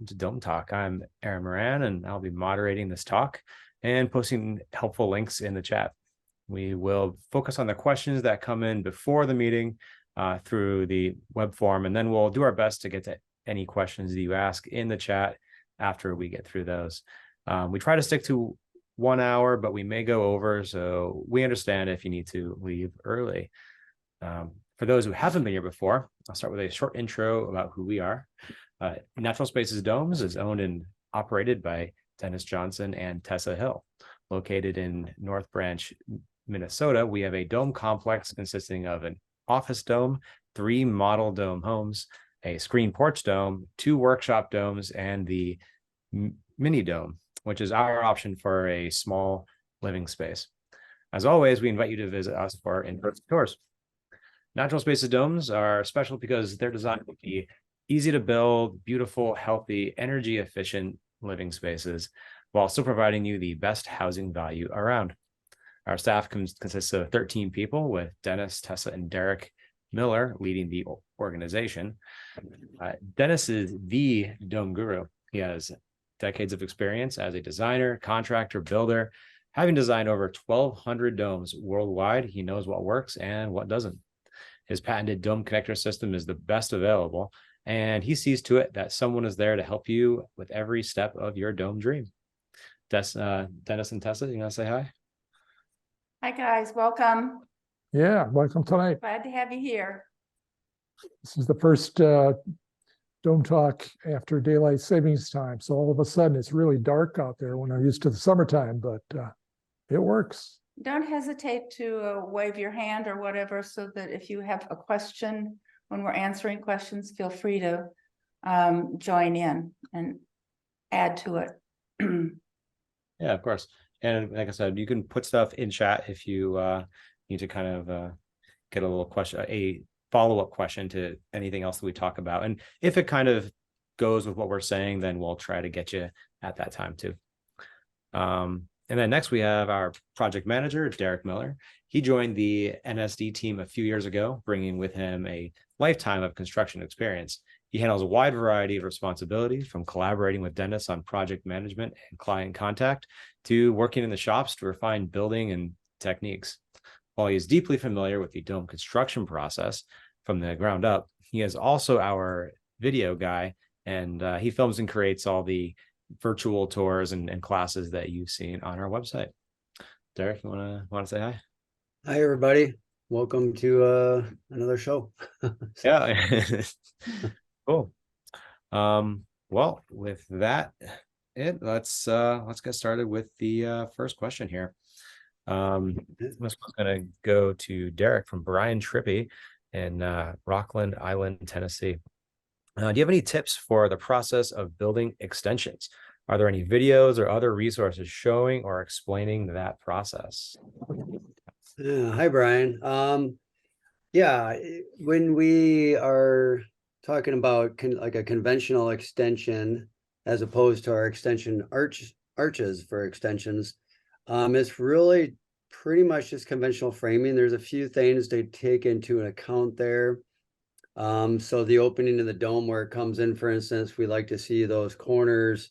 to Dome Talk. I'm Aaron Moran, and I'll be moderating this talk and posting helpful links in the chat. We will focus on the questions that come in before the meeting through the web form, and then we'll do our best to get to any questions that you ask in the chat after we get through those. We try to stick to 1 hour, but we may go over, so we understand if you need to leave early. For those who haven't been here before, I'll start with a short intro about who we are. Natural Spaces Domes is owned and operated by Dennis Johnson and Tessa Hill. Located in North Branch, Minnesota, we have a dome complex consisting of an office dome, 3 model dome homes, a screen porch dome, 2 workshop domes, and the mini dome, which is our option for a small living space. As always, we invite you to visit us for in-person tours. Natural Spaces Domes are special because they're designed to be easy to build, beautiful, healthy, energy efficient living spaces while still providing you the best housing value around. Our staff consists of 13 people, with Dennis, Tessa, and Derek Miller leading the organization. Dennis is the dome guru. He has decades of experience as a designer, contractor, builder. Having designed over 1,200 domes worldwide, he knows what works and what doesn't. His patented dome connector system is the best available, and he sees to it that someone is there to help you with every step of your dome dream. Dennis and Tessa, you want to say hi? Hi, guys. Welcome. Yeah, welcome tonight. Glad to have you here. This is the first Dome Talk after daylight savings time. So all of a sudden it's really dark out there when I'm used to the summertime, but it works. Don't hesitate to wave your hand or whatever, so that if you have a question when we're answering questions, feel free to join in and add to it. Yeah, of course. And like I said, you can put stuff in chat if you need to kind of get a little question, a follow-up question to anything else that we talk about. And if it kind of goes with what we're saying, then we'll try to get you at that time too. And then next we have our project manager, Derek Miller. He joined the NSD team a few years ago, bringing with him a lifetime of construction experience. He handles a wide variety of responsibilities, from collaborating with Dennis on project management and client contact to working in the shops to refine building and techniques. While he is deeply familiar with the dome construction process from the ground up, he is also our video guy, and he films and creates all the virtual tours and classes that you've seen on our website. Derek, you want to say hi? Hi, everybody. Welcome to another show. Yeah. Cool. Well, with that, let's get started with the first question here. This one's going to go to Derek from Brian Trippy in Rockland Island, Tennessee. Do you have any tips for the process of building extensions? Are there any videos or other resources showing or explaining that process? Hi, Brian. Yeah, when we are talking about like a conventional extension, as opposed to our extension arches for extensions, it's really pretty much just conventional framing. There's a few things to take into account there. So the opening of the dome where it comes in, for instance, we like to see those corners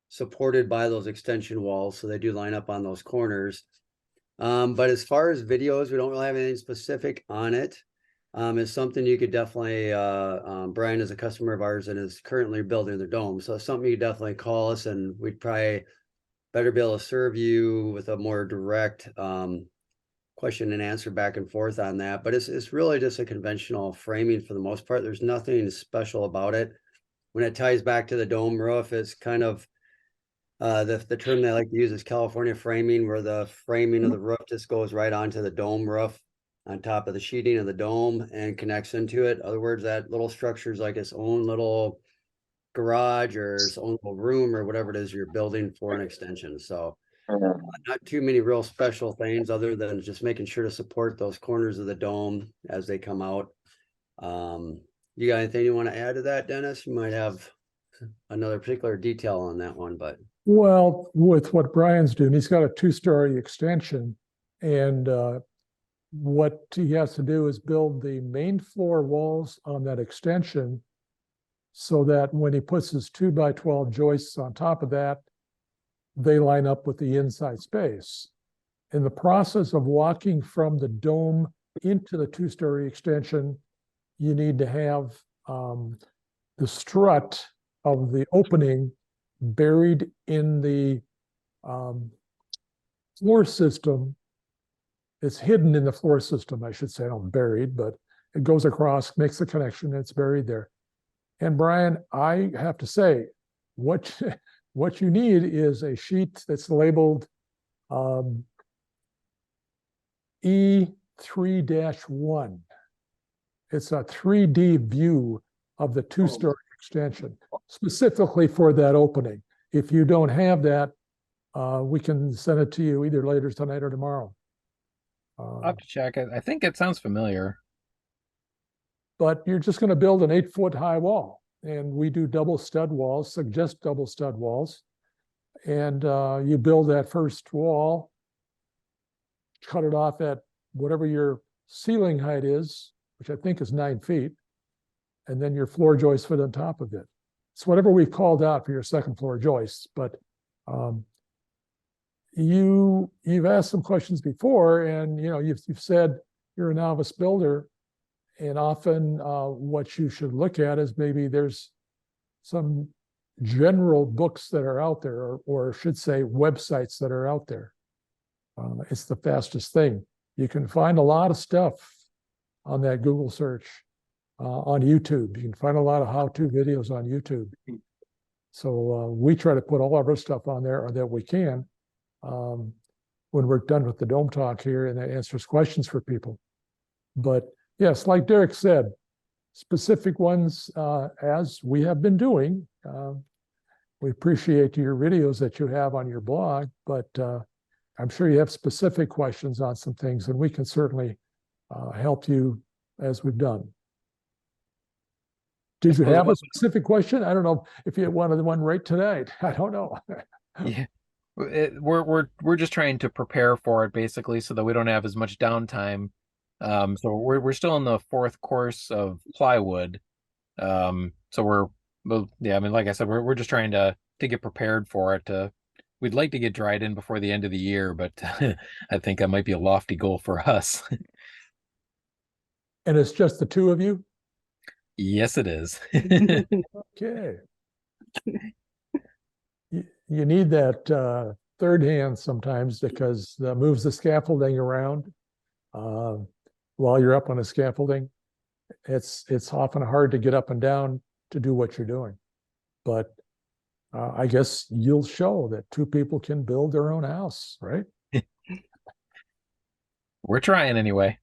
supported by those extension walls, so they do line up on those corners. But as far as videos, we don't really have anything specific on it. It's something you could definitely, Brian is a customer of ours and is currently building their dome. So it's something you could definitely call us, and we'd probably better be able to serve you with a more direct question and answer back and forth on that. But it's really just a conventional framing for the most part. There's nothing special about it. When it ties back to the dome roof, it's kind of the term they like to use is California framing, where the framing of the roof just goes right onto the dome roof on top of the sheeting of the dome and connects into it. In other words, that little structure is like its own little garage or its own little room or whatever it is you're building for an extension. So not too many real special things other than just making sure to support those corners of the dome as they come out. You got anything you want to add to that, Dennis? You might have another particular detail on that one, but. Well, with what Brian's doing, he's got a 2-story extension, and what he has to do is build the main floor walls on that extension so that when he puts his 2x12 joists on top of that, they line up with the inside space. In the process of walking from the dome into the two-story extension, you need to have the strut of the opening buried in the floor system. It's hidden in the floor system, I should say, not buried, but it goes across, makes the connection, and it's buried there. And Brian, I have to say, what you need is a sheet that's labeled E3-1. It's a 3D view of the two-story extension, specifically for that opening. If you don't have that, we can send it to you either later tonight or tomorrow. I'll have to check it. I think it sounds familiar. But you're just going to build an 8-foot high wall. And we do double stud walls, suggest double stud walls. And you build that first wall, cut it off at whatever your ceiling height is, which I think is 9 feet, and then your floor joist fit on top of it. It's whatever we've called out for your second floor joists. But you've asked some questions before, and you've said you're a novice builder. And often what you should look at is maybe there's some general books that are out there, or should say websites that are out there. It's the fastest thing. You can find a lot of stuff on that Google search, on YouTube. You can find a lot of how-to videos on YouTube. So we try to put all of our stuff on there that we can when we're done with the Dome Talk here, and that answers questions for people. But yes, like Derek said, specific ones, as we have been doing. We appreciate your videos that you have on your blog, but I'm sure you have specific questions on some things, and we can certainly help you as we've done. Did you have a specific question? I don't know if you wanted the one right tonight. I don't know. Yeah, we're just trying to prepare for it basically, so that we don't have as much downtime. So we're still in the 4th course of plywood. So yeah, I mean, like I said, we're just trying to get prepared for it. We'd like to get dried in before the end of the year, but I think that might be a lofty goal for us. And it's just the two of you? Yes, it is. Okay. You need that third hand sometimes, because that moves the scaffolding around while you're up on the scaffolding. It's often hard to get up and down to do what you're doing. But I guess you'll show that two people can build their own house, right? We're trying anyway.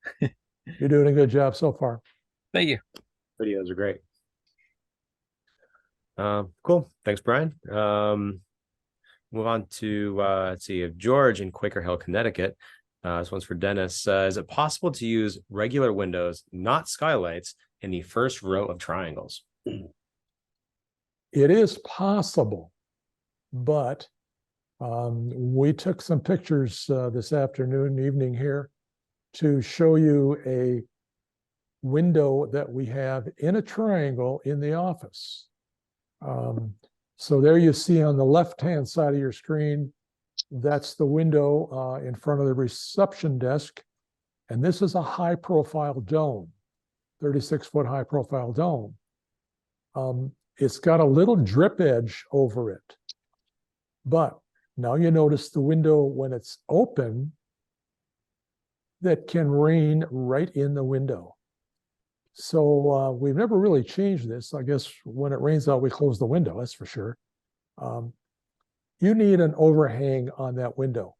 You're doing a good job so far. Thank you. Videos are great. Cool. Thanks, Brian. Move on to let's see, George in Quaker Hill, Connecticut. This one's for Dennis. Is it possible to use regular windows, not skylights, in the first row of triangles? It is possible, but we took some pictures this evening here, to show you a window that we have in a triangle in the office. So there you see on the left-hand side of your screen, that's the window in front of the reception desk. And this is a high-profile dome, 36-foot high-profile dome. It's got a little drip edge over it. But now you notice the window, when it's open, that can rain right in the window. So we've never really changed this. I guess when it rains out, we close the window, that's for sure. You need an overhang on that window.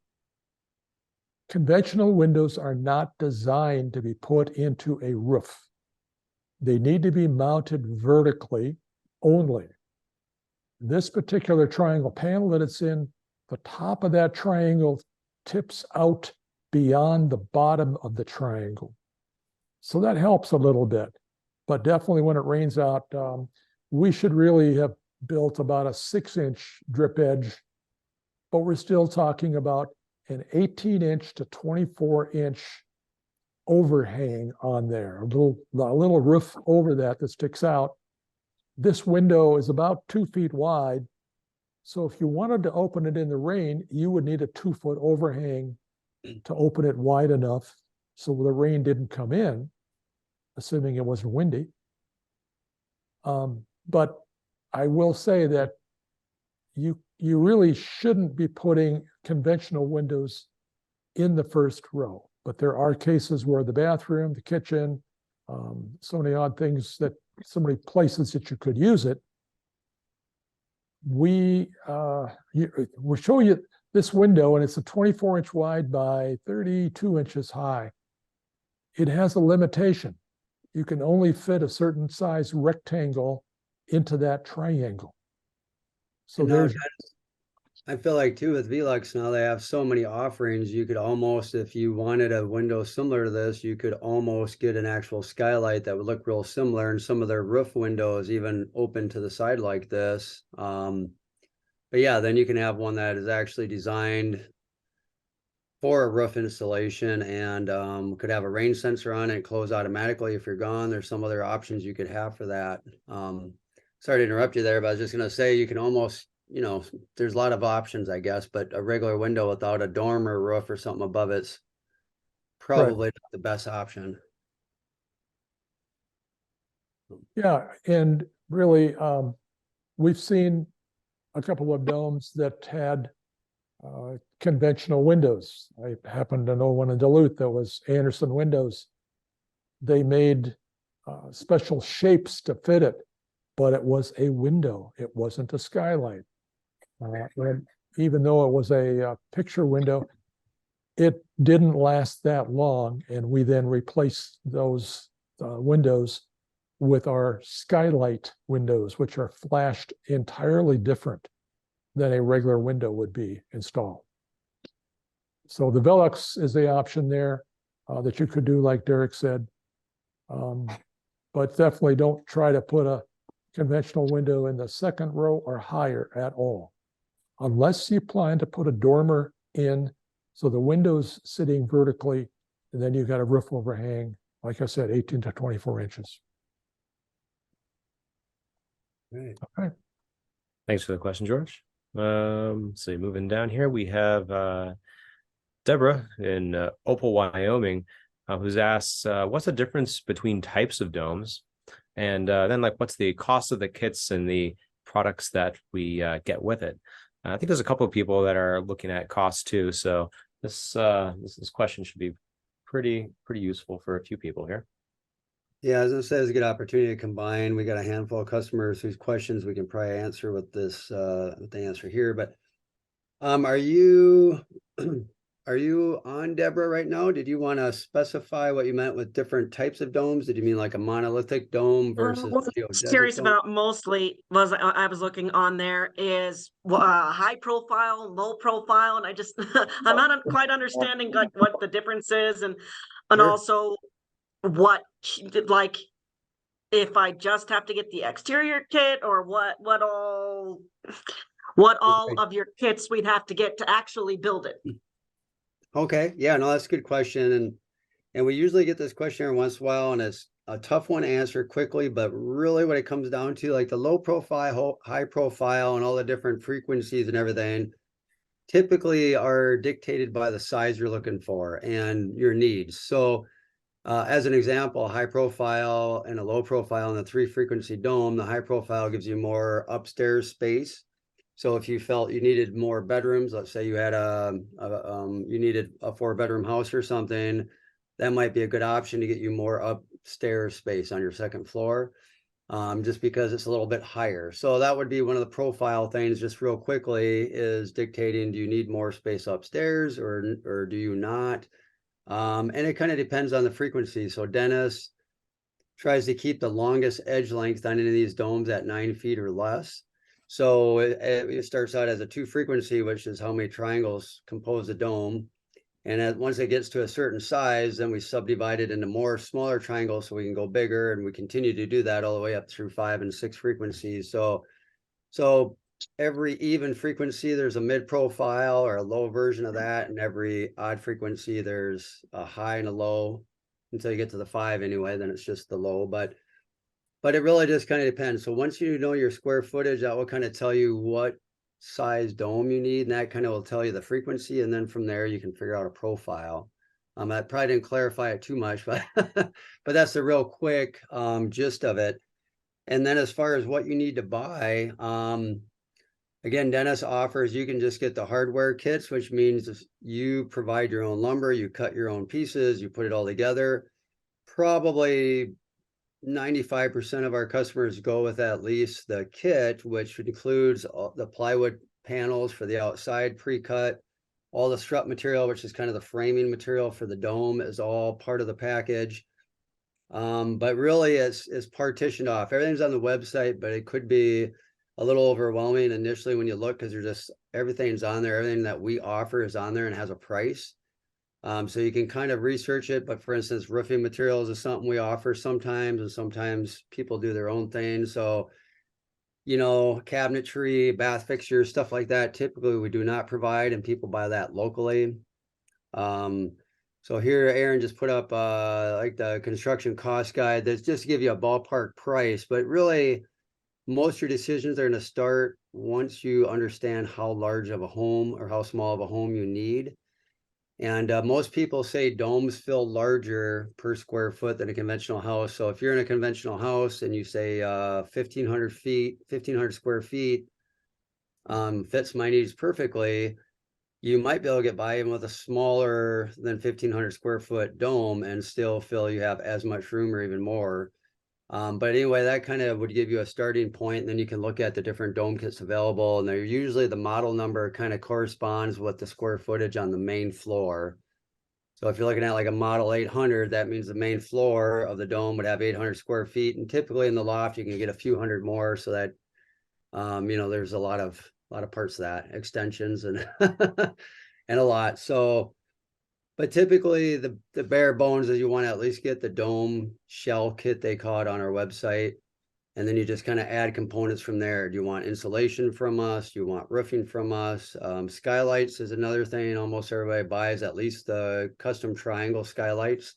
Conventional windows are not designed to be put into a roof. They need to be mounted vertically only. This particular triangle panel that it's in, the top of that triangle tips out beyond the bottom of the triangle. So that helps a little bit, but definitely when it rains out, we should really have built about a 6-inch drip edge, but we're still talking about an 18-inch to 24-inch overhang on there, a little roof over that sticks out. this window is about 2 feet wide. So if you wanted to open it in the rain, you would need a 2-foot overhang to open it wide enough so the rain didn't come in, assuming it wasn't windy. But I will say that you really shouldn't be putting conventional windows in the first row. But there are cases where the bathroom, the kitchen, so many odd things that so many places that you could use it. We're showing you this window, and it's a 24-inch wide by 32 inches high. It has a limitation. You can only fit a certain size rectangle into that triangle. So And now, there's, I feel like too with Velux now, they have so many offerings. You could almost, if you wanted a window similar to this, you could almost get an actual skylight that would look real similar. And some of their roof windows even open to the side like this. But yeah, then you can have one that is actually designed for a roof installation and could have a rain sensor on it, close automatically if you're gone. There's some other options you could have for that. Sorry to interrupt you there, but I was just going to say you can almost, there's a lot of options, I guess, but a regular window without a dormer roof or something above it's probably not the best option. yeah, and really, we've seen a couple of domes that had conventional windows. I happen to know one in Duluth that was Anderson Windows. They made special shapes to fit it, but it was a window. It wasn't a skylight. And even though it was a picture window, it didn't last that long. And we then replaced those windows with our skylight windows, which are flashed entirely different than a regular window would be installed. So the Velux is the option there that you could do, like Derek said. But definitely don't try to put a conventional window in the second row or higher at all, unless you plan to put a dormer in, so the window's sitting vertically, and then you've got a roof overhang, like I said, 18 to 24 inches. Right. Okay. Thanks for the question, George. So moving down here, we have Deborah in Opal, Wyoming, who's asked, what's the difference between types of domes? And then what's the cost of the kits and the products that we get with it? I think there's a couple of people that are looking at cost too. So this question should be pretty useful for a few people here. Yeah, as I said, it's a good opportunity to combine. We got a handful of customers whose questions we can probably answer with this, with the answer here. But are you on, Deborah, right now? Did you want to specify what you meant with different types of domes? Did you mean like a monolithic dome versus What I was curious about mostly was I was looking on there is high profile, low profile, and I just I'm not quite understanding like what the difference is, and Sure. also what, like, if I just have to get the exterior kit or what all of your kits we'd have to get to actually build it. Okay, yeah, no, that's a good question. And we usually get this question every once in a while, and it's a tough one to answer quickly, but really what it comes down to, like the low profile, high profile, and all the different frequencies and everything, typically are dictated by the size you're looking for and your needs. So as an example, high profile and a low profile in the 3-frequency dome, the high profile gives you more upstairs space. So if you felt you needed more bedrooms, let's say you had you needed a 4-bedroom house or something, that might be a good option to get you more upstairs space on your second floor, just because it's a little bit higher. So that would be one of the profile things, just real quickly, is dictating, do you need more space upstairs or do you not? And it kind of depends on the frequency. So Dennis tries to keep the longest edge length on any of these domes at 9 feet or less. So it starts out as a 2-frequency, which is how many triangles compose a dome. And once it gets to a certain size, then we subdivide it into more smaller triangles so we can go bigger. And we continue to do that all the way up through 5 and 6 frequencies. So every even frequency, there's a mid profile or a low version of that. And every odd frequency, there's a high and a low until you get to the 5 anyway, then it's just the low. But But it really just kind of depends. So once you know your square footage, that will kind of tell you what size dome you need, and that kind of will tell you the frequency. And then from there, you can figure out a profile. I probably didn't clarify it too much, but but that's the real quick gist of it. And then as far as what you need to buy, again, Dennis offers, you can just get the hardware kits, which means you provide your own lumber, you cut your own pieces, you put it all together. Probably 95% of our customers go with at least the kit, which includes the plywood panels for the outside pre-cut. All the strut material, which is kind of the framing material for the dome, is all part of the package. But really it's partitioned off. Everything's on the website, but it could be a little overwhelming initially when you look, because there's just everything's on there. Everything that we offer is on there and has a price. So you can kind of research it. But for instance, roofing materials is something we offer sometimes, and sometimes people do their own thing. So, you know, cabinetry, bath fixtures, stuff like that, typically we do not provide, and people buy that locally. So here Aaron just put up like the construction cost guide that's just to give you a ballpark price, but really most of your decisions are going to start once you understand how large of a home or how small of a home you need. And most people say domes feel larger per square foot than a conventional house. So if you're in a conventional house and you say 1,500 square feet fits my needs perfectly, you might be able to get by even with a smaller than 1,500 square foot dome and still feel you have as much room or even more. But anyway, that kind of would give you a starting point, and then you can look at the different dome kits available, and they're usually the model number kind of corresponds with the square footage on the main floor. So if you're looking at like a model 800, that means the main floor of the dome would have 800 square feet, and typically in the loft you can get a few hundred more, so that you know, there's a lot of parts of that, extensions and and a lot. So but typically the bare bones is you want to at least get the dome shell kit, they call it, on our website. And then you just kind of add components from there. Do you want insulation from us? Do you want roofing from us? Skylights is another thing. Almost everybody buys at least the custom triangle skylights.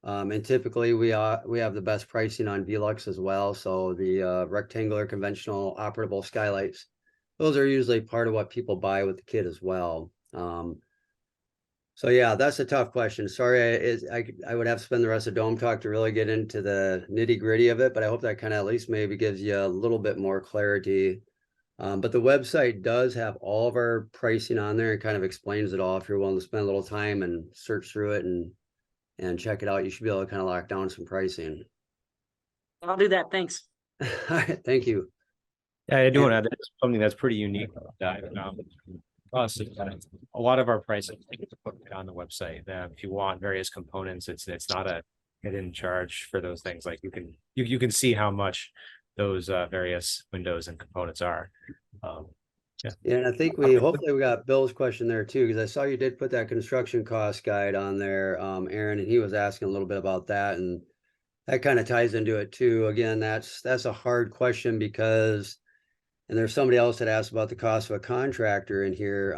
And typically we have the best pricing on Velux as well. So the rectangular conventional operable skylights, those are usually part of what people buy with the kit as well. So yeah, that's a tough question. Sorry, I would have to spend the rest of Dome Talk to really get into the nitty gritty of it, but I hope that kind of at least maybe gives you a little bit more clarity. But the website does have all of our pricing on there and kind of explains it all. If you're willing to spend a little time and search through it and check it out, you should be able to kind of lock down some pricing. I'll do that. Thanks. All right, thank you. Yeah, I do want to add something that's pretty unique. Us, a lot of our pricing is put on the website. If you want various components, it's not a hidden charge for those things. Like you can see how much those various windows and components are. Yeah, and I think hopefully we got Bill's question there too, because I saw you did put that construction cost guide on there, Aaron, and he was asking a little bit about that, and that kind of ties into it too. Again, that's a hard question because. And there's somebody else that asked about the cost of a contractor in here.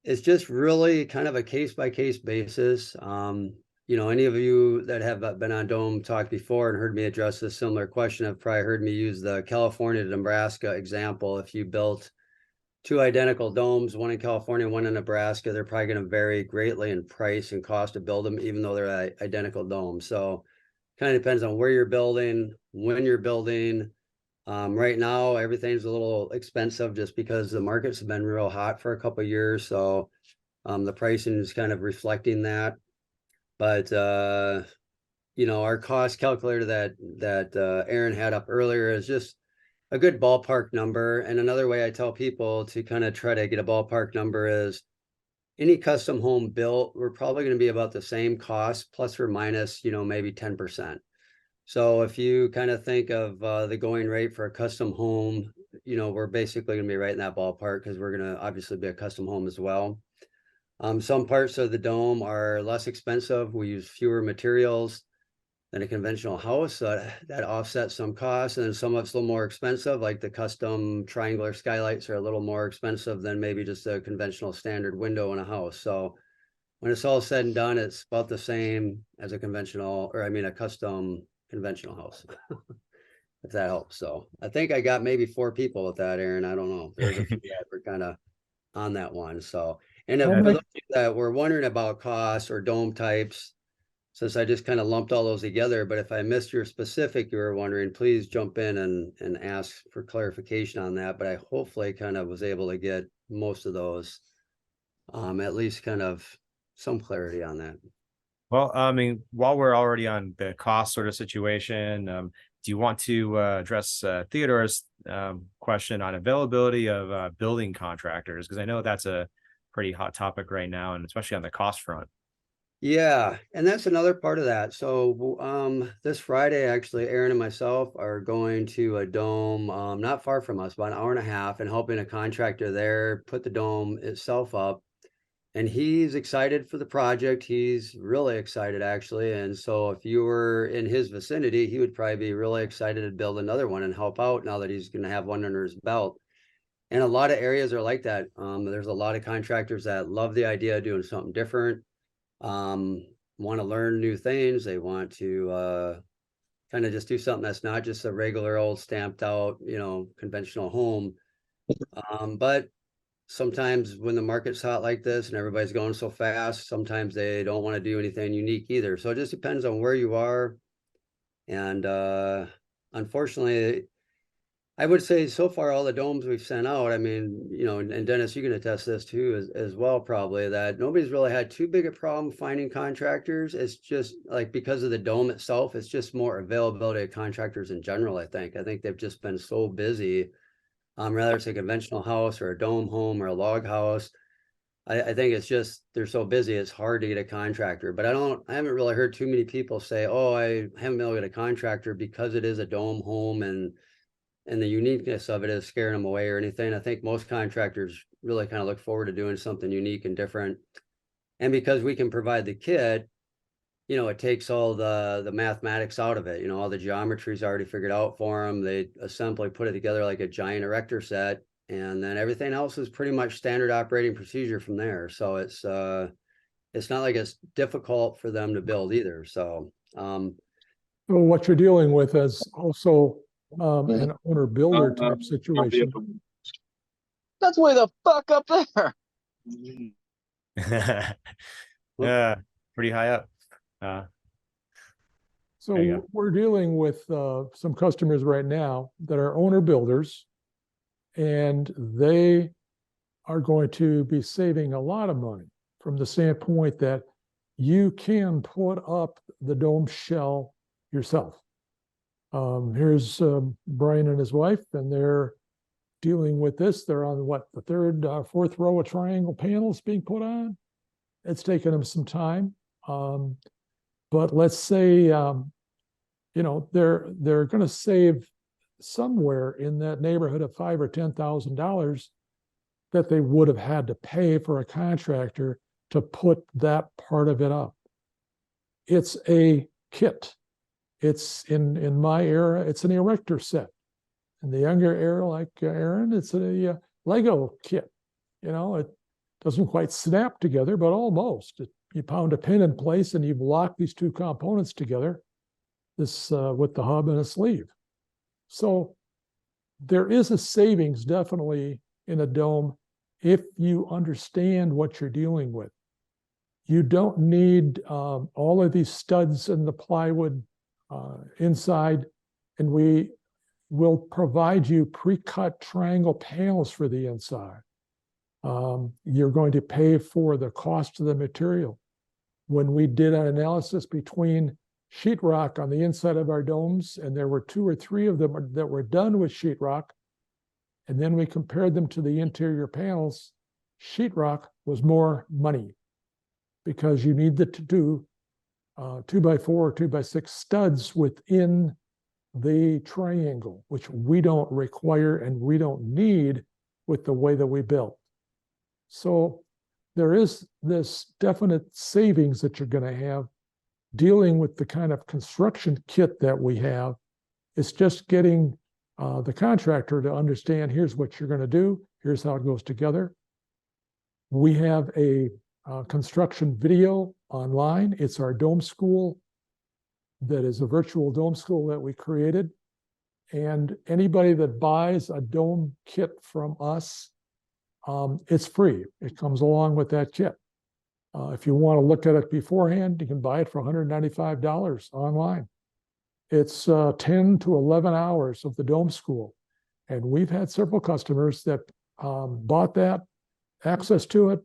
It's just really kind of a case-by-case basis. You know, any of you that have been on Dome Talk before and heard me address this similar question have probably heard me use the California to Nebraska example. If you built two identical domes, one in California, one in Nebraska, they're probably going to vary greatly in price and cost to build them, even though they're identical domes. So kind of depends on where you're building, when you're building. Right now, everything's a little expensive just because the markets have been real hot for a couple of years. So the pricing is kind of reflecting that. But, you know, our cost calculator that Aaron had up earlier is just a good ballpark number. And another way I tell people to kind of try to get a ballpark number is any custom home built, we're probably going to be about the same cost, plus or minus, you know, maybe 10%. So if you kind of think of the going rate for a custom home, you know, we're basically going to be right in that ballpark because we're going to obviously be a custom home as well. Some parts of the dome are less expensive. We use fewer materials than a conventional house. That offsets some costs. And then some of it's a little more expensive, like the custom triangular skylights are a little more expensive than maybe just a conventional standard window in a house. So when it's all said and done, it's about the same as a conventional, or I mean, a custom conventional house. If that helps. So I think I got maybe 4 people with that, Aaron. I don't know. There's a few that were kind of on that one. So, and How for many- those of you that were wondering about costs or dome types, since I just kind of lumped all those together, but if I missed your specific, you were wondering, please jump in and ask for clarification on that. But I hopefully kind of was able to get most of those, at least kind of some clarity on that. Well, I mean, while we're already on the cost sort of situation, do you want to address Theodore's question on availability of building contractors? Because I know that's a pretty hot topic right now, and especially on the cost front. Yeah, and that's another part of that. So this Friday, actually, Aaron and myself are going to a dome not far from us, about an hour and a half, and helping a contractor there put the dome itself up. And he's excited for the project. He's really excited, actually. And so if you were in his vicinity, he would probably be really excited to build another one and help out now that he's going to have one under his belt. And a lot of areas are like that. There's a lot of contractors that love the idea of doing something different, want to learn new things. They want to kind of just do something that's not just a regular old stamped out, conventional home. But sometimes when the market's hot like this and everybody's going so fast, sometimes they don't want to do anything unique either. So it just depends on where you are. And unfortunately, I would say so far all the domes we've sent out, I mean, and Dennis, you can attest this too as well, probably, that nobody's really had too big a problem finding contractors. It's just like because of the dome itself, it's just more availability of contractors in general, I think. I think they've just been so busy. Rather it's a conventional house or a dome home or a log house. I think it's just they're so busy it's hard to get a contractor. But I haven't really heard too many people say, oh, I haven't been able to get a contractor because it is a dome home and the uniqueness of it is scaring them away or anything. I think most contractors really kind of look forward to doing something unique and different. And because we can provide the kit, it takes all the mathematics out of it. All the geometry is already figured out for them. They simply put it together like a giant erector set, and then everything else is pretty much standard operating procedure from there. So it's not like it's difficult for them to build either. So what you're dealing with is also an owner builder type situation. That's way the fuck up there. Yeah, pretty high up. There you So go. we're dealing with some customers right now that are owner builders, and they are going to be saving a lot of money from the standpoint that you can put up the dome shell yourself. Here's Brian and his wife, and they're dealing with this. They're on the third, fourth row of triangle panels being put on. It's taken them some time. But let's say, they're going to save somewhere in that neighborhood of $5,000 or $10,000 that they would have had to pay for a contractor to put that part of it up. It's a kit. It's in my era, it's an erector set. In the younger era, like Aaron, it's a Lego kit. It doesn't quite snap together, but almost. You pound a pin in place and you've locked these two components together, this with the hub and a sleeve. So there is a savings definitely in a dome if you understand what you're dealing with. You don't need all of these studs and the plywood inside, and we will provide you pre-cut triangle panels for the inside. You're going to pay for the cost of the material. When we did an analysis between sheetrock on the inside of our domes, and there were 2 or 3 of them that were done with sheetrock, and then we compared them to the interior panels, sheetrock was more money because you needed to do 2x4 or 2x6 studs within the triangle, which we don't require and we don't need with the way that we built. So there is this definite savings that you're going to have dealing with the kind of construction kit that we have. It's just getting the contractor to understand, here's what you're going to do, here's how it goes together. We have a construction video online. It's our Dome School that is a virtual dome school that we created. And anybody that buys a dome kit from us, it's free. It comes along with that kit. If you want to look at it beforehand, you can buy it for $195 online. It's 10 to 11 hours of the dome school. And we've had several customers that bought that, access to it,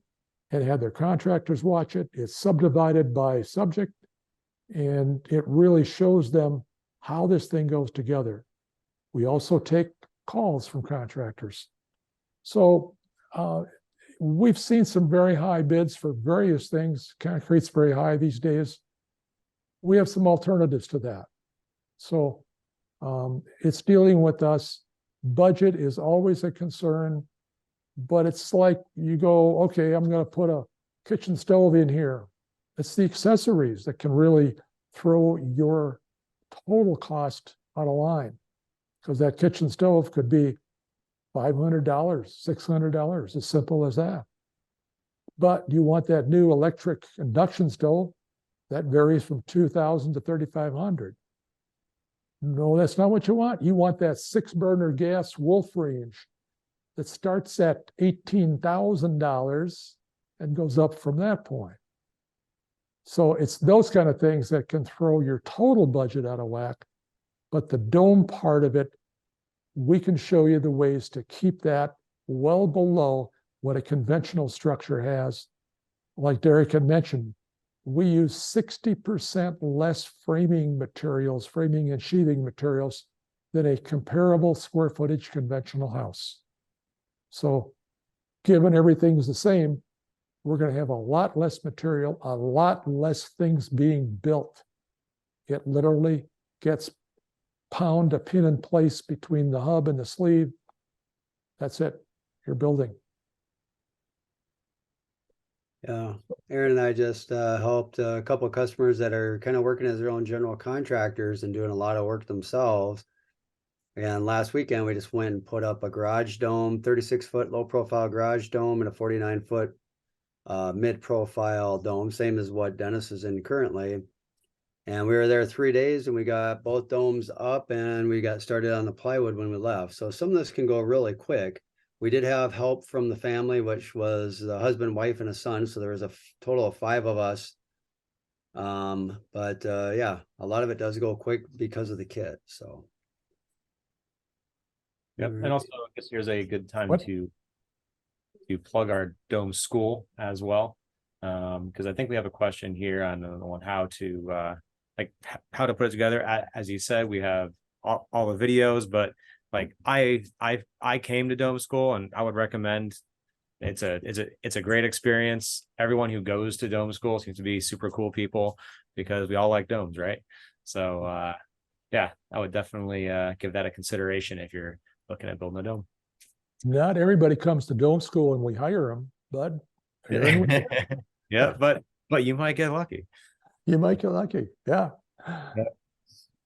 and had their contractors watch it. It's subdivided by subject, and it really shows them how this thing goes together. We also take calls from contractors. So we've seen some very high bids for various things. Concrete's very high these days. We have some alternatives to that. So it's dealing with us. Budget is always a concern, but it's like you go, okay, I'm going to put a kitchen stove in here. It's the accessories that can really throw your total cost out of line, because that kitchen stove could be $500, $600, as simple as that. But you want that new electric induction stove, that varies from $2,000 to $3,500. No, that's not what you want. You want that 6-burner gas Wolf range that starts at $18,000 and goes up from that point. So it's those kind of things that can throw your total budget out of whack. But the dome part of it, we can show you the ways to keep that well below what a conventional structure has. Like Derek had mentioned, we use 60% less framing materials, framing and sheathing materials, than a comparable square footage conventional house. So given everything's the same, we're going to have a lot less material, a lot less things being built. It literally gets pound a pin in place between the hub and the sleeve. That's it. You're building. Yeah, Aaron and I just helped a couple of customers that are kind of working as their own general contractors and doing a lot of work themselves. And last weekend, we just went and put up a garage dome, 36-foot low profile garage dome, and a 49-foot mid-profile dome, same as what Dennis is in currently. And we were there 3 days, and we got both domes up, and we got started on the plywood when we left. So some of this can go really quick. We did have help from the family, which was the husband, wife, and a son. So there was a total of 5 of us. Yeah, a lot of it does go quick because of the kit. So. Yep. And also, I guess here's a good time What? to plug our dome school as well. Because I think we have a question here on how to how to put it together. As you said, we have all the videos, but like I came to dome school, and I would recommend it's a great experience. Everyone who goes to dome school seems to be super cool people, because we all like domes, right? So yeah, I would definitely give that a consideration if you're looking at building a dome. Not everybody comes to dome school and we hire them, bud. Yeah, but you might get lucky. You might get lucky. Yeah. Yeah.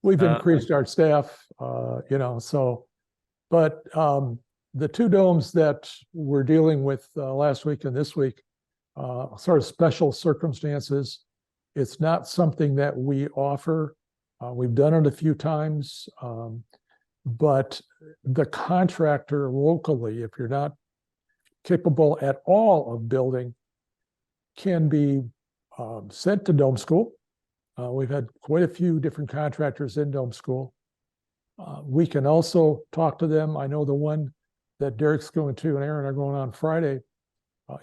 We've increased our staff, but the 2 domes that we're dealing with last week and this week, sort of special circumstances. It's not something that we offer. We've done it a few times, but the contractor locally, if you're not capable at all of building, can be sent to dome school. We've had quite a few different contractors in dome school. We can also talk to them. I know the one that Derek's going to and Aaron are going on Friday.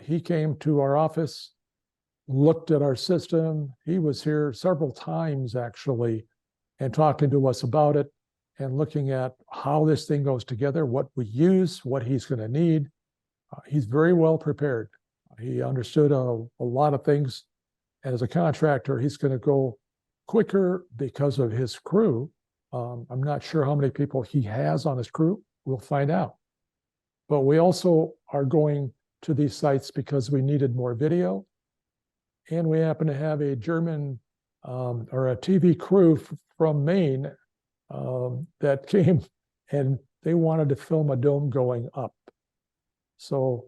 He came to our office, looked at our system. He was here several times actually, and talking to us about it and looking at how this thing goes together, what we use, what he's going to need. He's very well prepared. He understood a lot of things. And as a contractor, he's going to go quicker because of his crew. I'm not sure how many people he has on his crew. We'll find out. But we also are going to these sites because we needed more video. And we happen to have a German or a TV crew from Maine that came, and they wanted to film a dome going up. So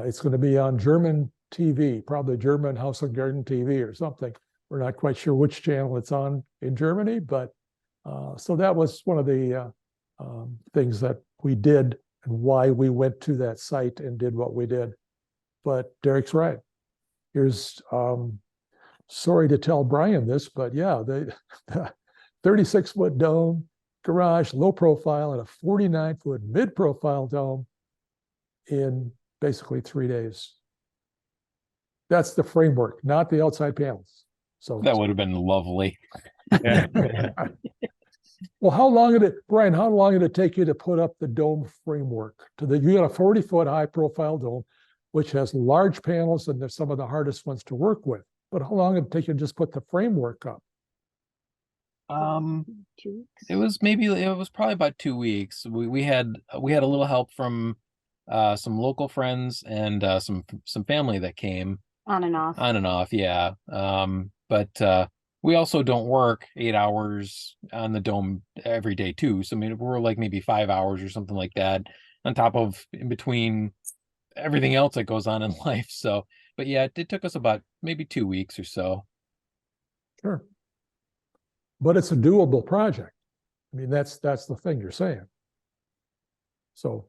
it's going to be on German TV, probably German House and Garden TV or something. We're not quite sure which channel it's on in Germany, but so that was one of the things that we did and why we went to that site and did what we did. But Derek's right. Here's sorry to tell Brian this, but yeah, the 36-foot dome, garage, low profile, and a 49-foot mid-profile dome in basically 3 days. That's the framework, not the outside panels. So That would have been lovely. Yeah. well, how long did it, Brian, how long did it take you to put up the dome framework? You got a 40-foot high profile dome, which has large panels and they're some of the hardest ones to work with. But how long did it take you to just put the framework up? It was probably about 2 weeks. We had a little help from some local friends and some family that came On and off. yeah. But we also don't work 8 hours on the dome every day too. So I mean, we're like maybe 5 hours or something like that on top of in between everything else that goes on in life. So, but yeah, it took us about maybe 2 weeks or so. Sure. But it's a doable project. I mean, that's the thing you're saying. So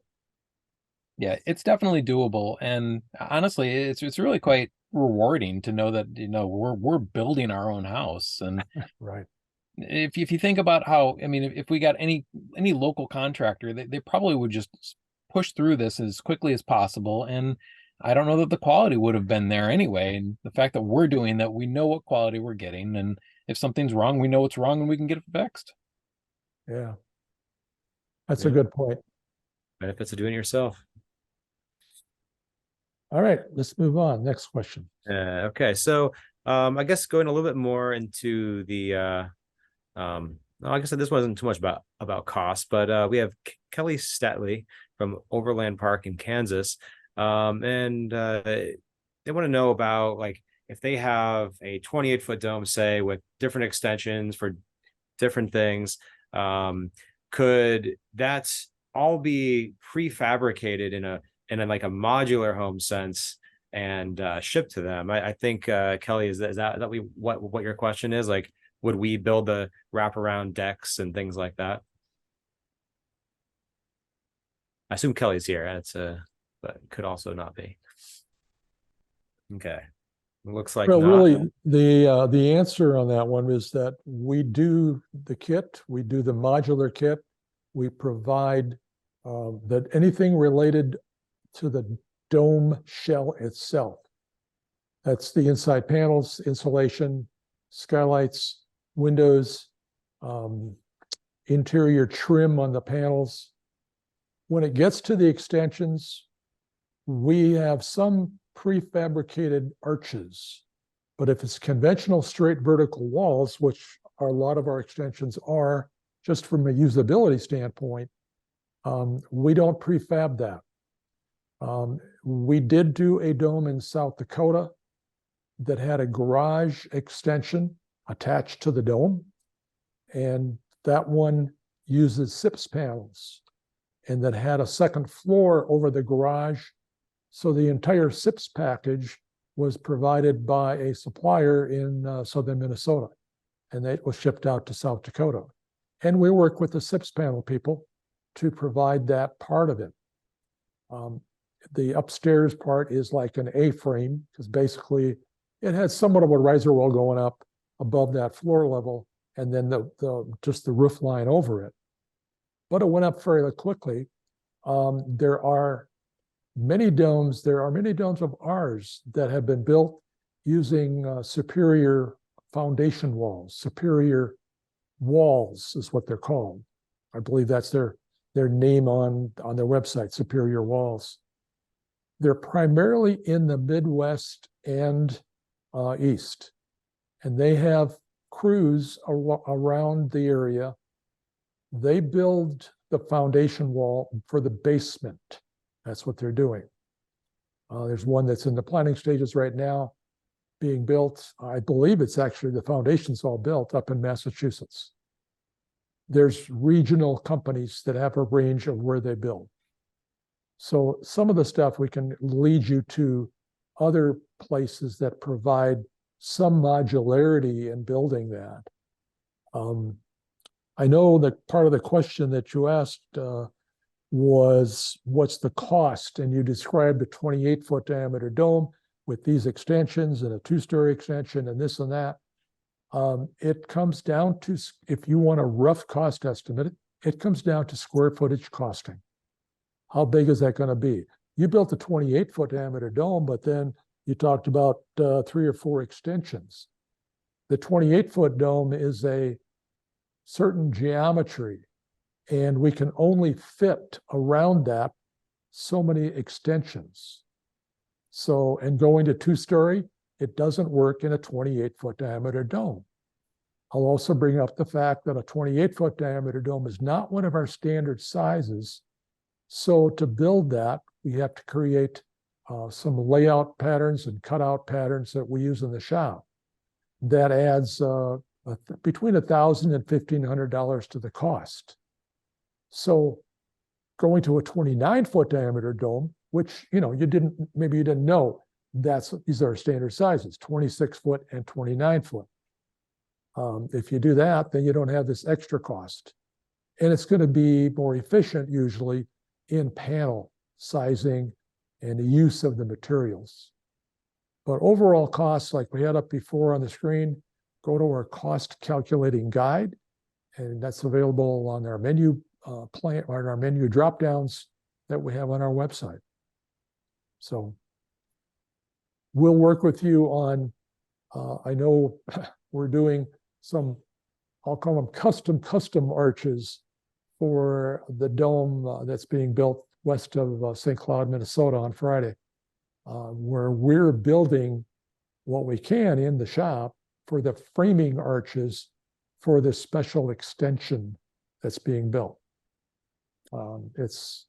Yeah, it's definitely doable, and honestly, it's really quite rewarding to know that we're building our own house. And right. if you think about how, I mean, if we got any local contractor, they probably would just push through this as quickly as possible, and I don't know that the quality would have been there anyway. And the fact that we're doing that, we know what quality we're getting, and if something's wrong, we know it's wrong and we can get it fixed. Yeah. That's Yeah. a good point. Benefits of doing it yourself. All right, let's move on. Next question. Okay, so I guess going a little bit more into the I guess this wasn't too much about cost, but we have Kelly Statley from Overland Park in Kansas, and they want to know about, like, if they have a 28-foot dome, say, with different extensions for different things, could that all be prefabricated in a like a modular home sense and shipped to them? I think Kelly, is that what your question is? Like, would we build the wraparound decks and things like that? I assume Kelly's here. That's but could also not be. Okay, it looks like Well, not. really, the answer on that one is that we do the kit, we do the modular kit, we provide that anything related to the dome shell itself. That's the inside panels, insulation, skylights, windows, interior trim on the panels. When it gets to the extensions, we have some prefabricated arches, but if it's conventional straight vertical walls, which a lot of our extensions are, just from a usability standpoint, we don't prefab that. We did do a dome in South Dakota that had a garage extension attached to the dome, and that one uses SIPS panels, and that had a second floor over the garage. So the entire SIPS package was provided by a supplier in southern Minnesota, and it was shipped out to South Dakota. And we work with the SIPS panel people to provide that part of it. The upstairs part is like an A-frame, because basically it has somewhat of a riser wall going up above that floor level, and then just the roof line over it. But it went up fairly quickly. There are many domes of ours that have been built using Superior foundation walls. Superior walls is what they're called. I believe that's their name on their website, Superior Walls. They're primarily in the Midwest and East, and they have crews around the area. They build the foundation wall for the basement. That's what they're doing. There's one that's in the planning stages right now being built. I believe it's actually, the foundation's all built up in Massachusetts. There's regional companies that have a range of where they build. So some of the stuff we can lead you to other places that provide some modularity in building that. I know that part of the question that you asked was what's the cost? And you described a 28-foot diameter dome with these extensions and a 2-story extension and this and that. It comes down to, if you want a rough cost estimate, it comes down to square footage costing. How big is that going to be? You built a 28-foot diameter dome, but then you talked about 3 or 4 extensions. The 28-foot dome is a certain geometry, and we can only fit around that so many extensions. So, and going to 2-story, it doesn't work in a 28-foot diameter dome. I'll also bring up the fact that a 28-foot diameter dome is not one of our standard sizes. So to build that, we have to create some layout patterns and cutout patterns that we use in the shop. That adds between $1,000 and $1,500 to the cost. So going to a 29-foot diameter dome, which maybe you didn't know, these are standard sizes, 26-foot and 29-foot. If you do that, then you don't have this extra cost. And it's going to be more efficient usually in panel sizing and the use of the materials. But overall costs, like we had up before on the screen, go to our cost calculating guide, and that's available on our menu plan or our menu drop downs that we have on our website. So we'll work with you on, I know we're doing some, I'll call them custom arches for the dome that's being built west of St. Cloud, Minnesota on Friday, where we're building what we can in the shop for the framing arches for this special extension that's being built. It's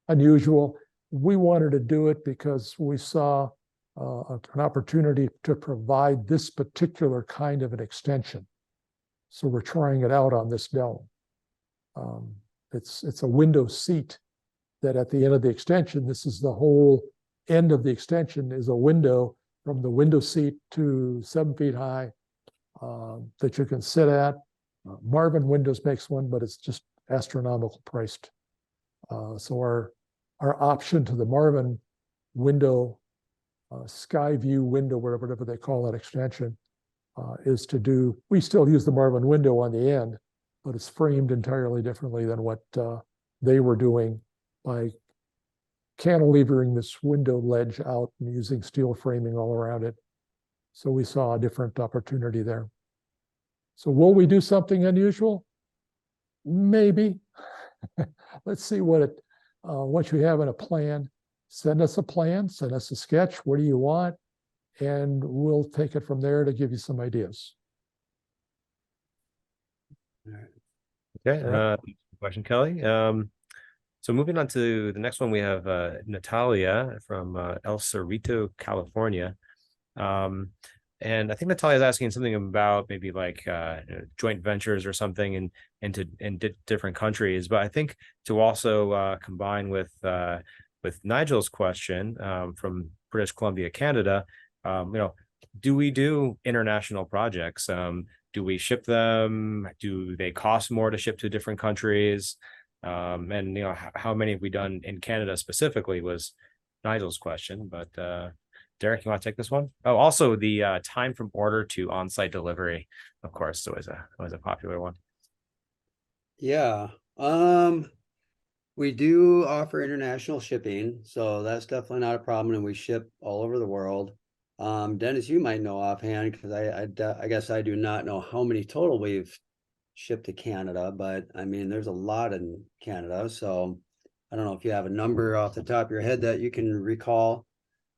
unusual. We wanted to do it because we saw an opportunity to provide this particular kind of an extension. So we're trying it out on this dome. It's a window seat that at the end of the extension, this is the whole end of the extension is a window from the window seat to 7 feet high that you can sit at. Marvin Windows makes one, but it's just astronomical priced. So our option to the Marvin window, sky view window, whatever they call that extension, is to do, we still use the Marvin window on the end, but it's framed entirely differently than what they were doing by cantilevering this window ledge out and using steel framing all around it. So we saw a different opportunity there. So will we do something unusual? Maybe. Let's see what you have in a plan. Send us a plan, send us a sketch. What do you want? And we'll take it from there to give you some ideas. All right. Okay, Sure. question, Kelly. So moving on to the next one, we have Natalia from El Cerrito, California. And I think Natalia is asking something about maybe like joint ventures or something in different countries. But I think to also combine with Nigel's question from British Columbia, Canada, do we do international projects? Do we ship them? Do they cost more to ship to different countries? And how many have we done in Canada specifically was Nigel's question. But Derek, you want to take this one? Oh, also the time from order to on-site delivery, of course, was a popular one. Yeah. We do offer international shipping, so that's definitely not a problem, and we ship all over the world. Dennis, you might know offhand, because I guess I do not know how many total we've shipped to Canada, but I mean, there's a lot in Canada, so I don't know if you have a number off the top of your head that you can recall.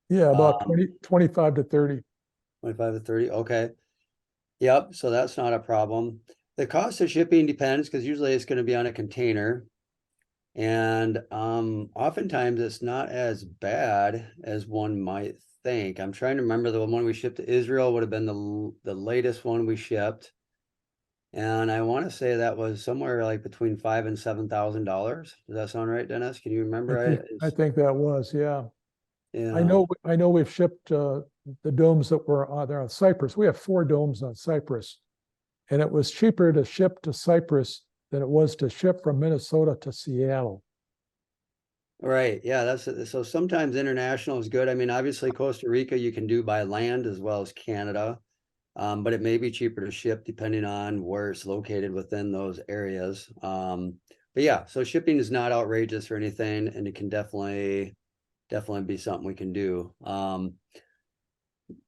Yeah, about 25 to 30. 25 to 30, okay. Yep, so that's not a problem. The cost of shipping depends, because usually it's going to be on a container. And oftentimes it's not as bad as one might think. I'm trying to remember, the one we shipped to Israel would have been the latest one we shipped. And I want to say that was somewhere like between $5,000 and $7,000. Does that sound right, Dennis? Can you remember? I think that was, yeah. Yeah. I know we've shipped the domes that were on there on Cypress. We have 4 domes on Cypress. And it was cheaper to ship to Cypress than it was to ship from Minnesota to Seattle. Right, yeah, so sometimes international is good. I mean, obviously Costa Rica you can do by land as well as Canada. But it may be cheaper to ship depending on where it's located within those areas. But yeah, so shipping is not outrageous or anything, and it can definitely be something we can do.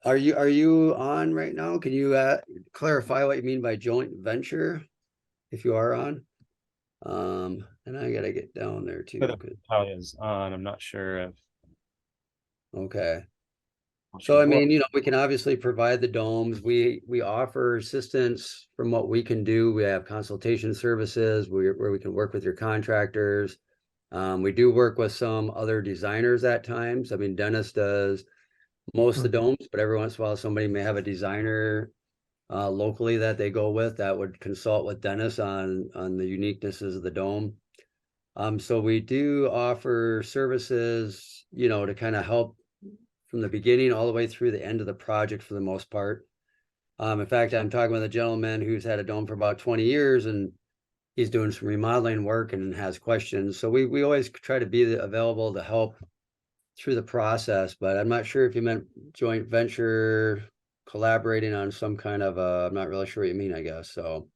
Are you on right now? Can you clarify what you mean by joint venture if you are on? And I gotta get down there too. Talia's on. I'm not sure if. Okay. So I mean, we can obviously provide the domes. We offer assistance from what we can do. We have consultation services where we can work with your contractors. We do work with some other designers at times. I mean, Dennis does most of the domes, but every once in a while somebody may have a designer locally that they go with that would consult with Dennis on the uniquenesses of the dome. So we do offer services, to kind of help from the beginning all the way through the end of the project for the most part. In fact, I'm talking with a gentleman who's had a dome for about 20 years and he's doing some remodeling work and has questions. So we always try to be available to help through the process, but I'm not sure if you meant joint venture, collaborating on some kind of I'm not really sure what you mean, I guess. So,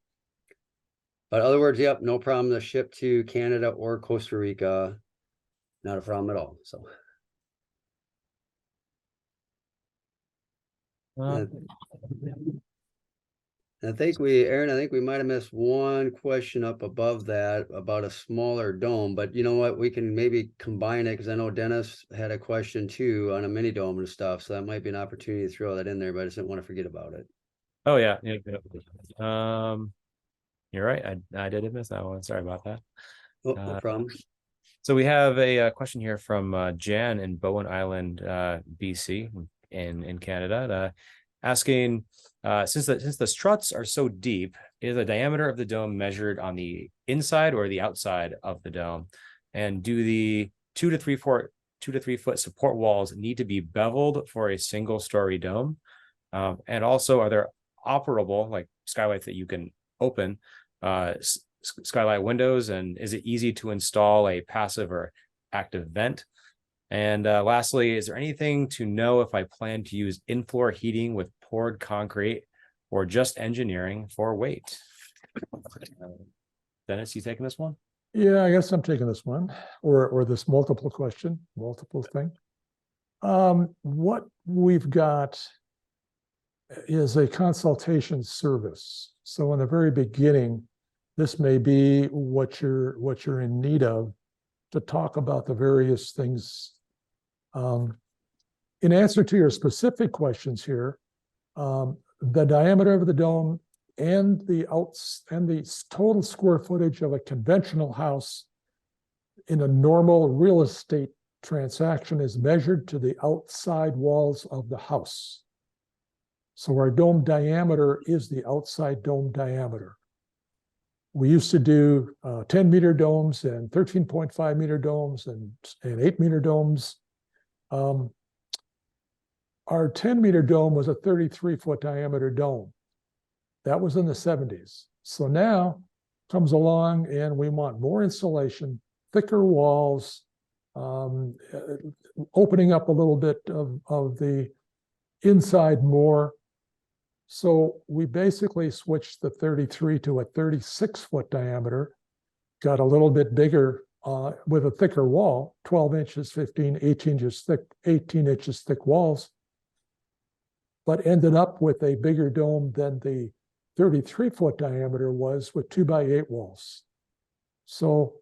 but other words, yep, no problem to ship to Canada or Costa Rica. Not a problem at all. So. I think we might have missed one question up above that about a smaller dome, but you know what? We can maybe combine it because I know Dennis had a question too on a mini dome and stuff. So that might be an opportunity to throw that in there, but I just didn't want to forget about it. Oh yeah. You're right. I did miss that one. Sorry about that. Oh, no problem. So we have a question here from Jan in Bowen Island, BC, in Canada, asking, since the struts are so deep, is the diameter of the dome measured on the inside or the outside of the dome? And do the 2 to 3 foot support walls need to be beveled for a single story dome? And also, are there operable like skylights that you can open skylight windows, and is it easy to install a passive or active vent? And lastly, is there anything to know if I plan to use in-floor heating with poured concrete or just engineering for weight? Dennis, you taking this one? Yeah, I guess I'm taking this one, or this multiple thing. What we've got is a consultation service. So in the very beginning, this may be what you're in need of to talk about the various things. In answer to your specific questions here, the diameter of the dome and the total square footage of a conventional house in a normal real estate transaction is measured to the outside walls of the house. So our dome diameter is the outside dome diameter. We used to do 10-meter domes and 13.5-meter domes and 8-meter domes. Our 10-meter dome was a 33-foot diameter dome. That was in the 70s. So now comes along and we want more insulation, thicker walls, opening up a little bit of the inside more. So we basically switched the 33 to a 36-foot diameter, got a little bit bigger with a thicker wall, 12 inches, 18 inches thick walls, but ended up with a bigger dome than the 33-foot diameter was with 2x8 walls. So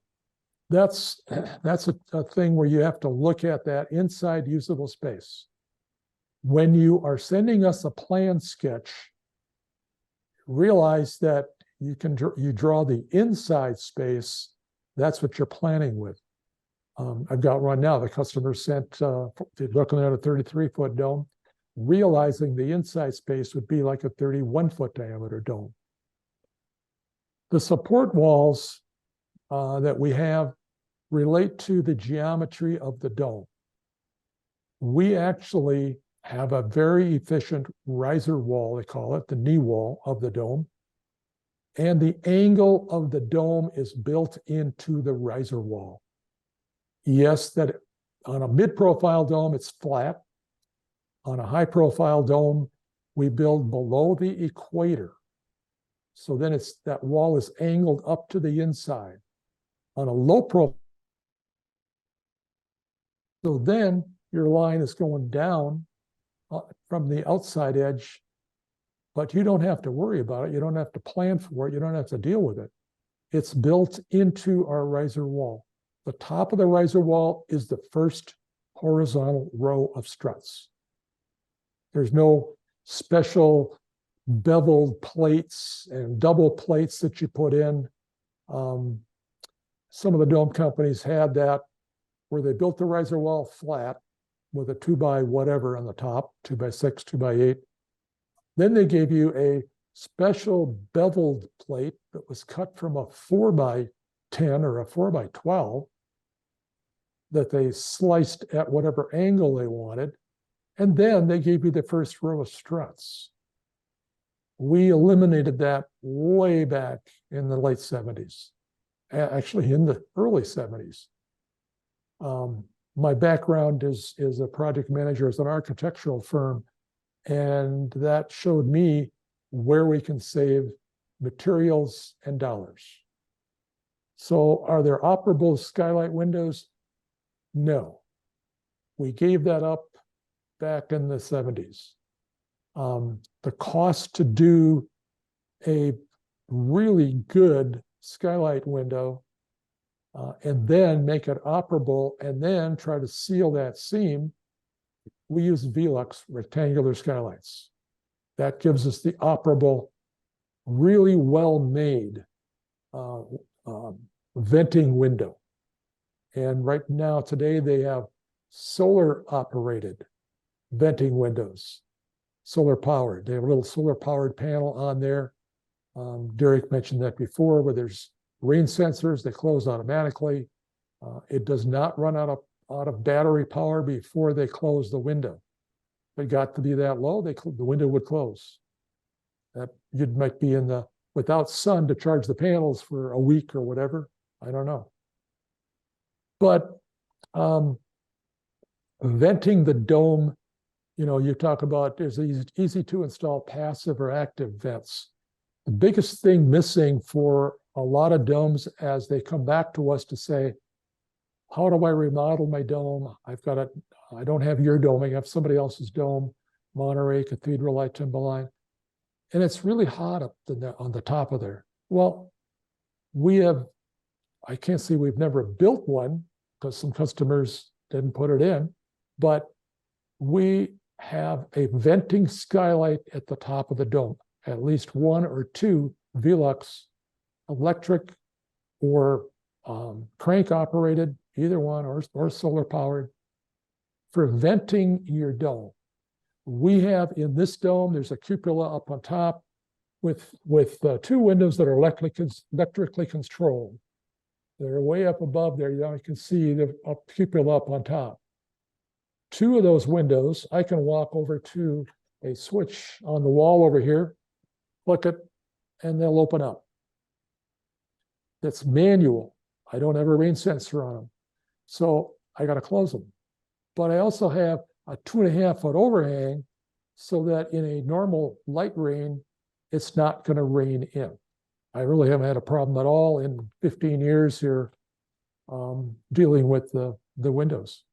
that's a thing where you have to look at that inside usable space. When you are sending us a plan sketch, realize that you draw the inside space. That's what you're planning with. I've got one now. The customer sent, looking at a 33-foot dome, realizing the inside space would be like a 31-foot diameter dome. The support walls that we have relate to the geometry of the dome. We actually have a very efficient riser wall, they call it, the knee wall of the dome. And the angle of the dome is built into the riser wall. Yes, that on a mid-profile dome, it's flat. On a high-profile dome, we build below the equator. So then that wall is angled up to the inside. On a low profile, so then your line is going down from the outside edge, but you don't have to worry about it. You don't have to plan for it. You don't have to deal with it. It's built into our riser wall. The top of the riser wall is the first horizontal row of struts. There's no special beveled plates and double plates that you put in. Some of the dome companies had that where they built the riser wall flat with a 2x whatever on the top, 2x6, 2x8. Then they gave you a special beveled plate that was cut from a 4x10 or a 4x12 that they sliced at whatever angle they wanted. And then they gave you the first row of struts. We eliminated that way back in the late 70s, actually in the early 70s. My background is a project manager as an architectural firm, and that showed me where we can save materials and dollars. So are there operable skylight windows? No. We gave that up back in the 70s. The cost to do a really good skylight window and then make it operable and then try to seal that seam, we use Velux rectangular skylights. That gives us the operable, really well-made venting window. And right now, today, they have solar-operated venting windows, solar-powered. They have a little solar-powered panel on there. Derek mentioned that before, where there's rain sensors that close automatically. It does not run out of battery power before they close the window. If it got to be that low, the window would close. That you might be without sun to charge the panels for a week or whatever. I don't know. But venting the dome, you talk about there's easy to install passive or active vents. The biggest thing missing for a lot of domes as they come back to us to say, how do I remodel my dome? I don't have your dome, I have somebody else's dome, Monterey, Cathedral Light, Timberline. And it's really hot up on the top of there. Well, I can't say we've never built one because some customers didn't put it in, but we have a venting skylight at the top of the dome, at least one or two Velux electric or crank operated, either one, or solar powered, for venting your dome. We have in this dome, there's a cupola up on top with two windows that are electrically controlled. They're way up above there. You can see the cupola up on top. Two of those windows, I can walk over to a switch on the wall over here, click it, and they'll open up. That's manual. I don't have a rain sensor on them. So I got to close them. But I also have a 2.5 foot overhang so that in a normal light rain, it's not going to rain in. I really haven't had a problem at all in 15 years here dealing with the windows.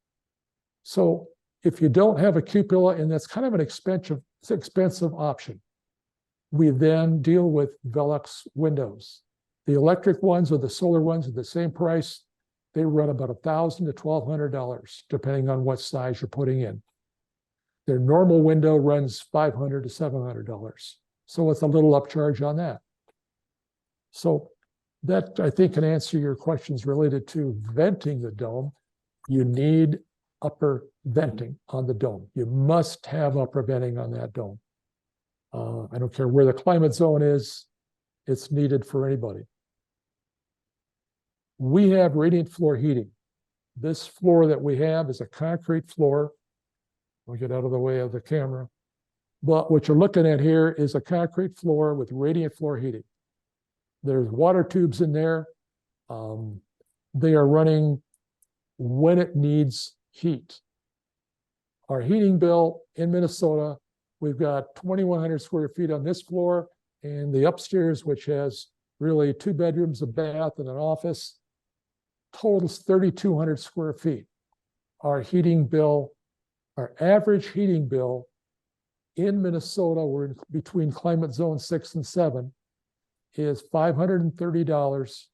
So if you don't have a cupola, and that's kind of an expensive option, we then deal with Velux windows. The electric ones or the solar ones are the same price. They run about $1,000 to $1,200, depending on what size you're putting in. Their normal window runs $500 to $700. So it's a little upcharge on that. So that, I think, can answer your questions related to venting the dome. You need upper venting on the dome. You must have upper venting on that dome. I don't care where the climate zone is, it's needed for anybody. We have radiant floor heating. This floor that we have is a concrete floor. We'll get out of the way of the camera. But what you're looking at here is a concrete floor with radiant floor heating. There's water tubes in there. They are running when it needs heat. Our heating bill in Minnesota, we've got 2,100 square feet on this floor, and the upstairs, which has really 2 bedrooms, a bath, and an office, totals 3,200 square feet. Our heating bill, our average heating bill in Minnesota, we're in between climate zone 6 and 7, is $530.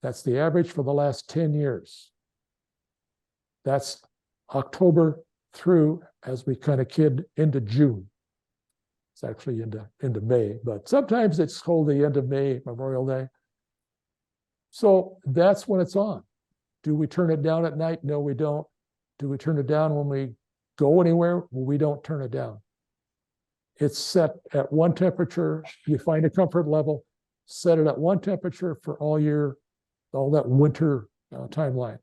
That's the average for the last 10 years. That's October through, as we kind of kid, into June. It's actually into May, but sometimes it's cold the end of May, Memorial Day. So that's when it's on. Do we turn it down at night? No, we don't. Do we turn it down when we go anywhere? We don't turn it down. It's set at one temperature. You find a comfort level, set it at one temperature for all year, all that winter timeline.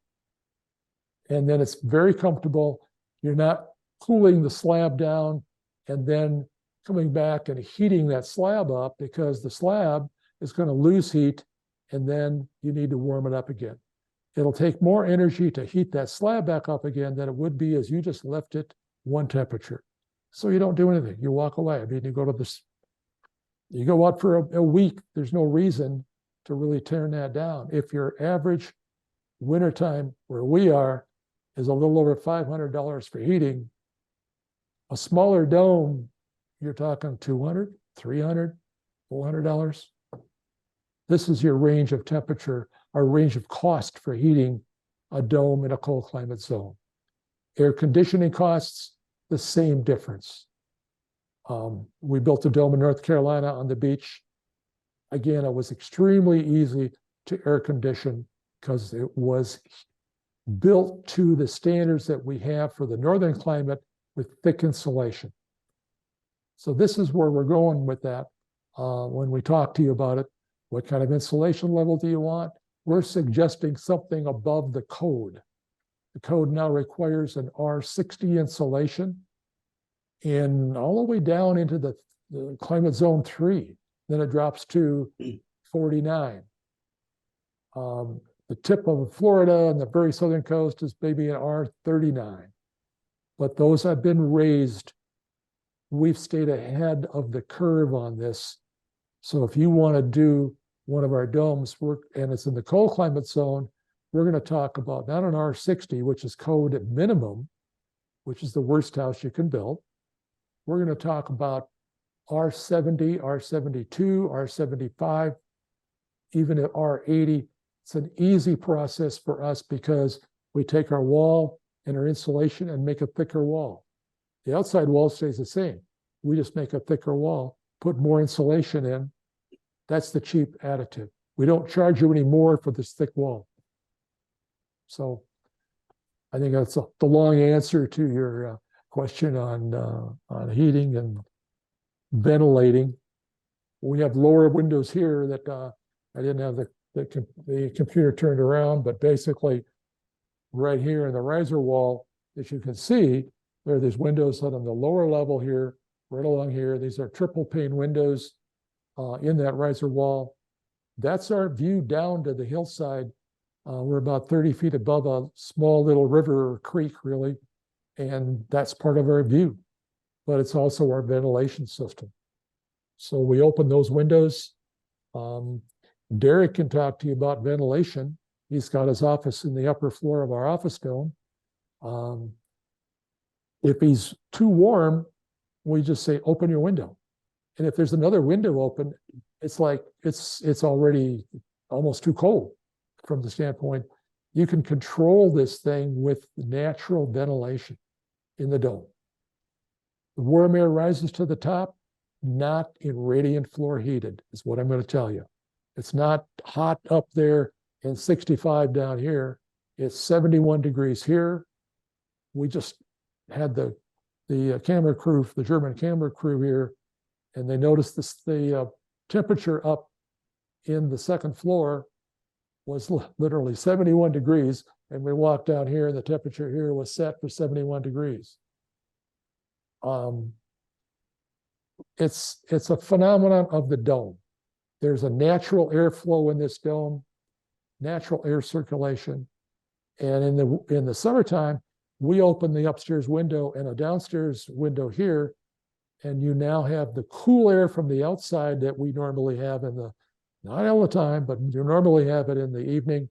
And then it's very comfortable. You're not cooling the slab down and then coming back and heating that slab up, because the slab is going to lose heat and then you need to warm it up again. It'll take more energy to heat that slab back up again than it would be as you just left it one temperature. So you don't do anything. You walk away. I mean, you go to this, you go out for a week. There's no reason to really turn that down. If your average wintertime where we are is a little over $500 for heating, a smaller dome, you're talking $200, $300, $400. This is your range of temperature, our range of cost for heating a dome in a cold climate zone. Air conditioning costs, the same difference. We built a dome in North Carolina on the beach. Again, it was extremely easy to air condition because it was built to the standards that we have for the northern climate with thick insulation. So this is where we're going with that. When we talk to you about it, what kind of insulation level do you want? We're suggesting something above the code. The code now requires an R60 insulation and all the way down into the climate zone 3. Then it drops to 49. The tip of Florida and the very southern coast is maybe an R39. But those have been raised. We've stayed ahead of the curve on this. So if you want to do one of our domes, and it's in the cold climate zone, we're going to talk about not an R60, which is code at minimum, which is the worst house you can build. We're going to talk about R70, R72, R75, even at R80. It's an easy process for us because we take our wall and our insulation and make a thicker wall. The outside wall stays the same. We just make a thicker wall, put more insulation in. That's the cheap additive. We don't charge you any more for this thick wall. So I think that's the long answer to your question on heating and ventilating. We have lower windows here that I didn't have the computer turned around, but basically right here in the riser wall, as you can see, there are these windows on the lower level here, right along here. These are triple pane windows in that riser wall. That's our view down to the hillside. We're about 30 feet above a small little river or creek, really, and that's part of our view. But it's also our ventilation system. So we open those windows. Derek can talk to you about ventilation. He's got his office in the upper floor of our office dome. If he's too warm, we just say, open your window. And if there's another window open, it's like it's already almost too cold from the standpoint. You can control this thing with natural ventilation in the dome. The warm air rises to the top, not in radiant floor heated, is what I'm going to tell you. It's not hot up there and 65 down here. It's 71 degrees here. We just had the camera crew, the German camera crew here, and they noticed the temperature up in the second floor was literally 71 degrees. And we walked down here and the temperature here was set for 71 degrees. It's a phenomenon of the dome. There's a natural airflow in this dome, natural air circulation. And in the summertime, we open the upstairs window and a downstairs window here, and you now have the cool air from the outside that we normally have not all the time, but you normally have it in the evening.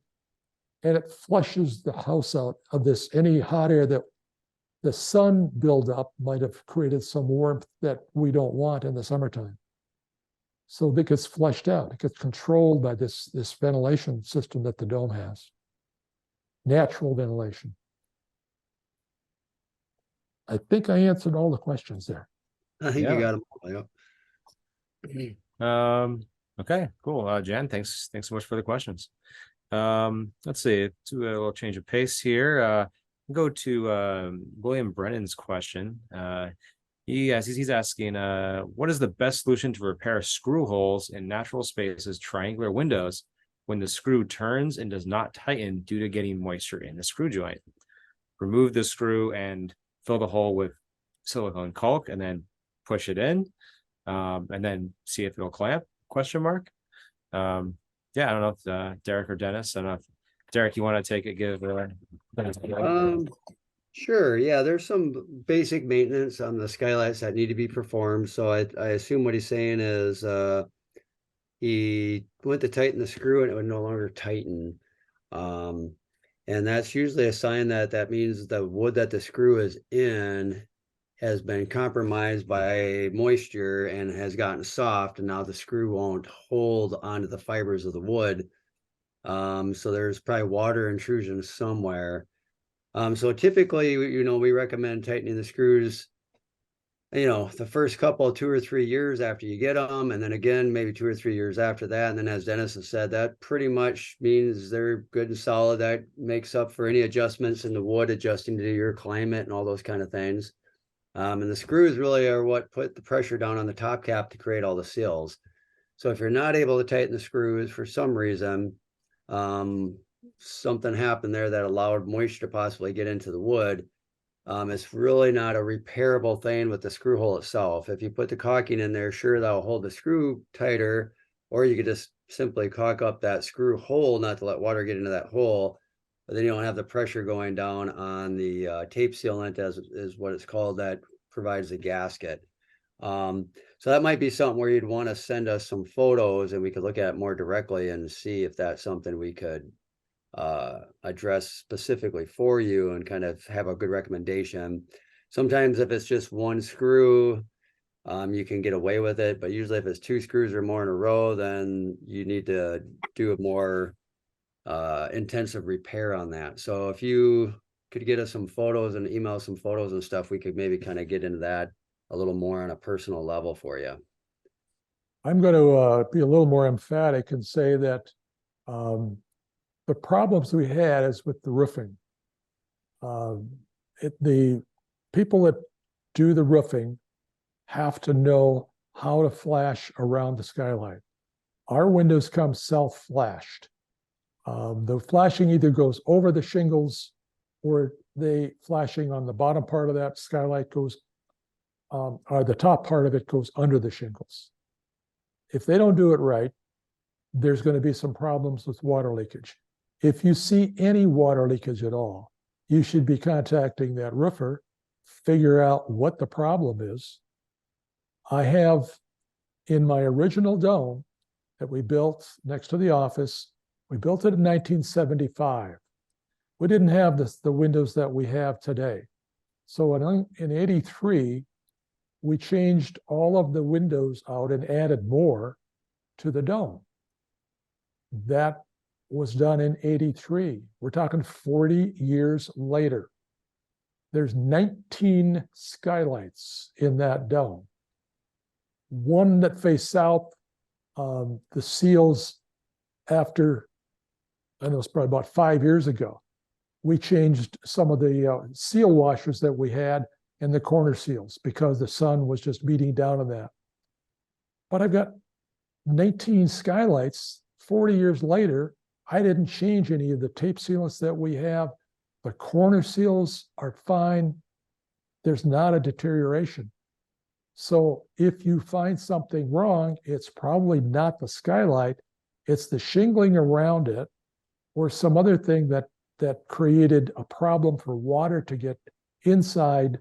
And it flushes the house out of any hot air that the sun buildup might have created some warmth that we don't want in the summertime. So it gets flushed out. It gets controlled by this ventilation system that the dome has. Natural ventilation. I think I answered all the questions there. I think Yeah. you got them all, yeah. Okay, cool. Jan, thanks so much for the questions. Let's see, do a little change of pace here. Go to William Brennan's question. He's asking, what is the best solution to repair screw holes in natural spaces, triangular windows, when the screw turns and does not tighten due to getting moisture in the screw joint? Remove the screw and fill the hole with silicone caulk and then push it in, and then see if it'll clamp, ? Yeah, I don't know if Derek or Dennis, I don't know if Derek, you want to take it, give Sure. Yeah, there's some basic maintenance on the skylights that need to be performed. So I assume what he's saying is he went to tighten the screw and it would no longer tighten. And that's usually a sign that means the wood that the screw is in has been compromised by moisture and has gotten soft, and now the screw won't hold onto the fibers of the wood. So there's probably water intrusion somewhere. So typically, we recommend tightening the screws, the first couple, 2 or 3 years after you get them, and then again, maybe 2 or 3 years after that. And then as Dennis has said, that pretty much means they're good and solid. That makes up for any adjustments in the wood, adjusting to your climate and all those kind of things. And the screws really are what put the pressure down on the top cap to create all the seals. So if you're not able to tighten the screws for some reason, something happened there that allowed moisture to possibly get into the wood, it's really not a repairable thing with the screw hole itself. If you put the caulking in there, sure, that'll hold the screw tighter, or you could just simply caulk up that screw hole, not to let water get into that hole, but then you don't have the pressure going down on the tape sealant, as is what it's called, that provides the gasket. So that might be something where you'd want to send us some photos and we could look at it more directly and see if that's something we could address specifically for you and kind of have a good recommendation. Sometimes if it's just one screw, you can get away with it, but usually if it's 2 screws or more in a row, then you need to do a more intensive repair on that. So if you could get us some photos and email some photos and stuff, we could maybe kind of get into that a little more on a personal level for you. I'm going to be a little more emphatic and say that the problems we had is with the roofing. The people that do the roofing have to know how to flash around the skylight. Our windows come self-flashed. The flashing either goes over the shingles or the flashing on the bottom part of that skylight goes, or the top part of it goes under the shingles. If they don't do it right, there's going to be some problems with water leakage. If you see any water leakage at all, you should be contacting that roofer, figure out what the problem is. I have in my original dome that we built next to the office, we built it in 1975. We didn't have the windows that we have today. So in 83, we changed all of the windows out and added more to the dome. That was done in 83. We're talking 40 years later. There's 19 skylights in that dome. One that faced south, the seals after, I know it's probably about 5 years ago, we changed some of the seal washers that we had and the corner seals because the sun was just beating down on that. But I've got 19 skylights 40 years later. I didn't change any of the tape sealants that we have. The corner seals are fine. there's not a deterioration. So if you find something wrong, it's probably not the skylight, it's the shingling around it or some other thing that created a problem for water to get inside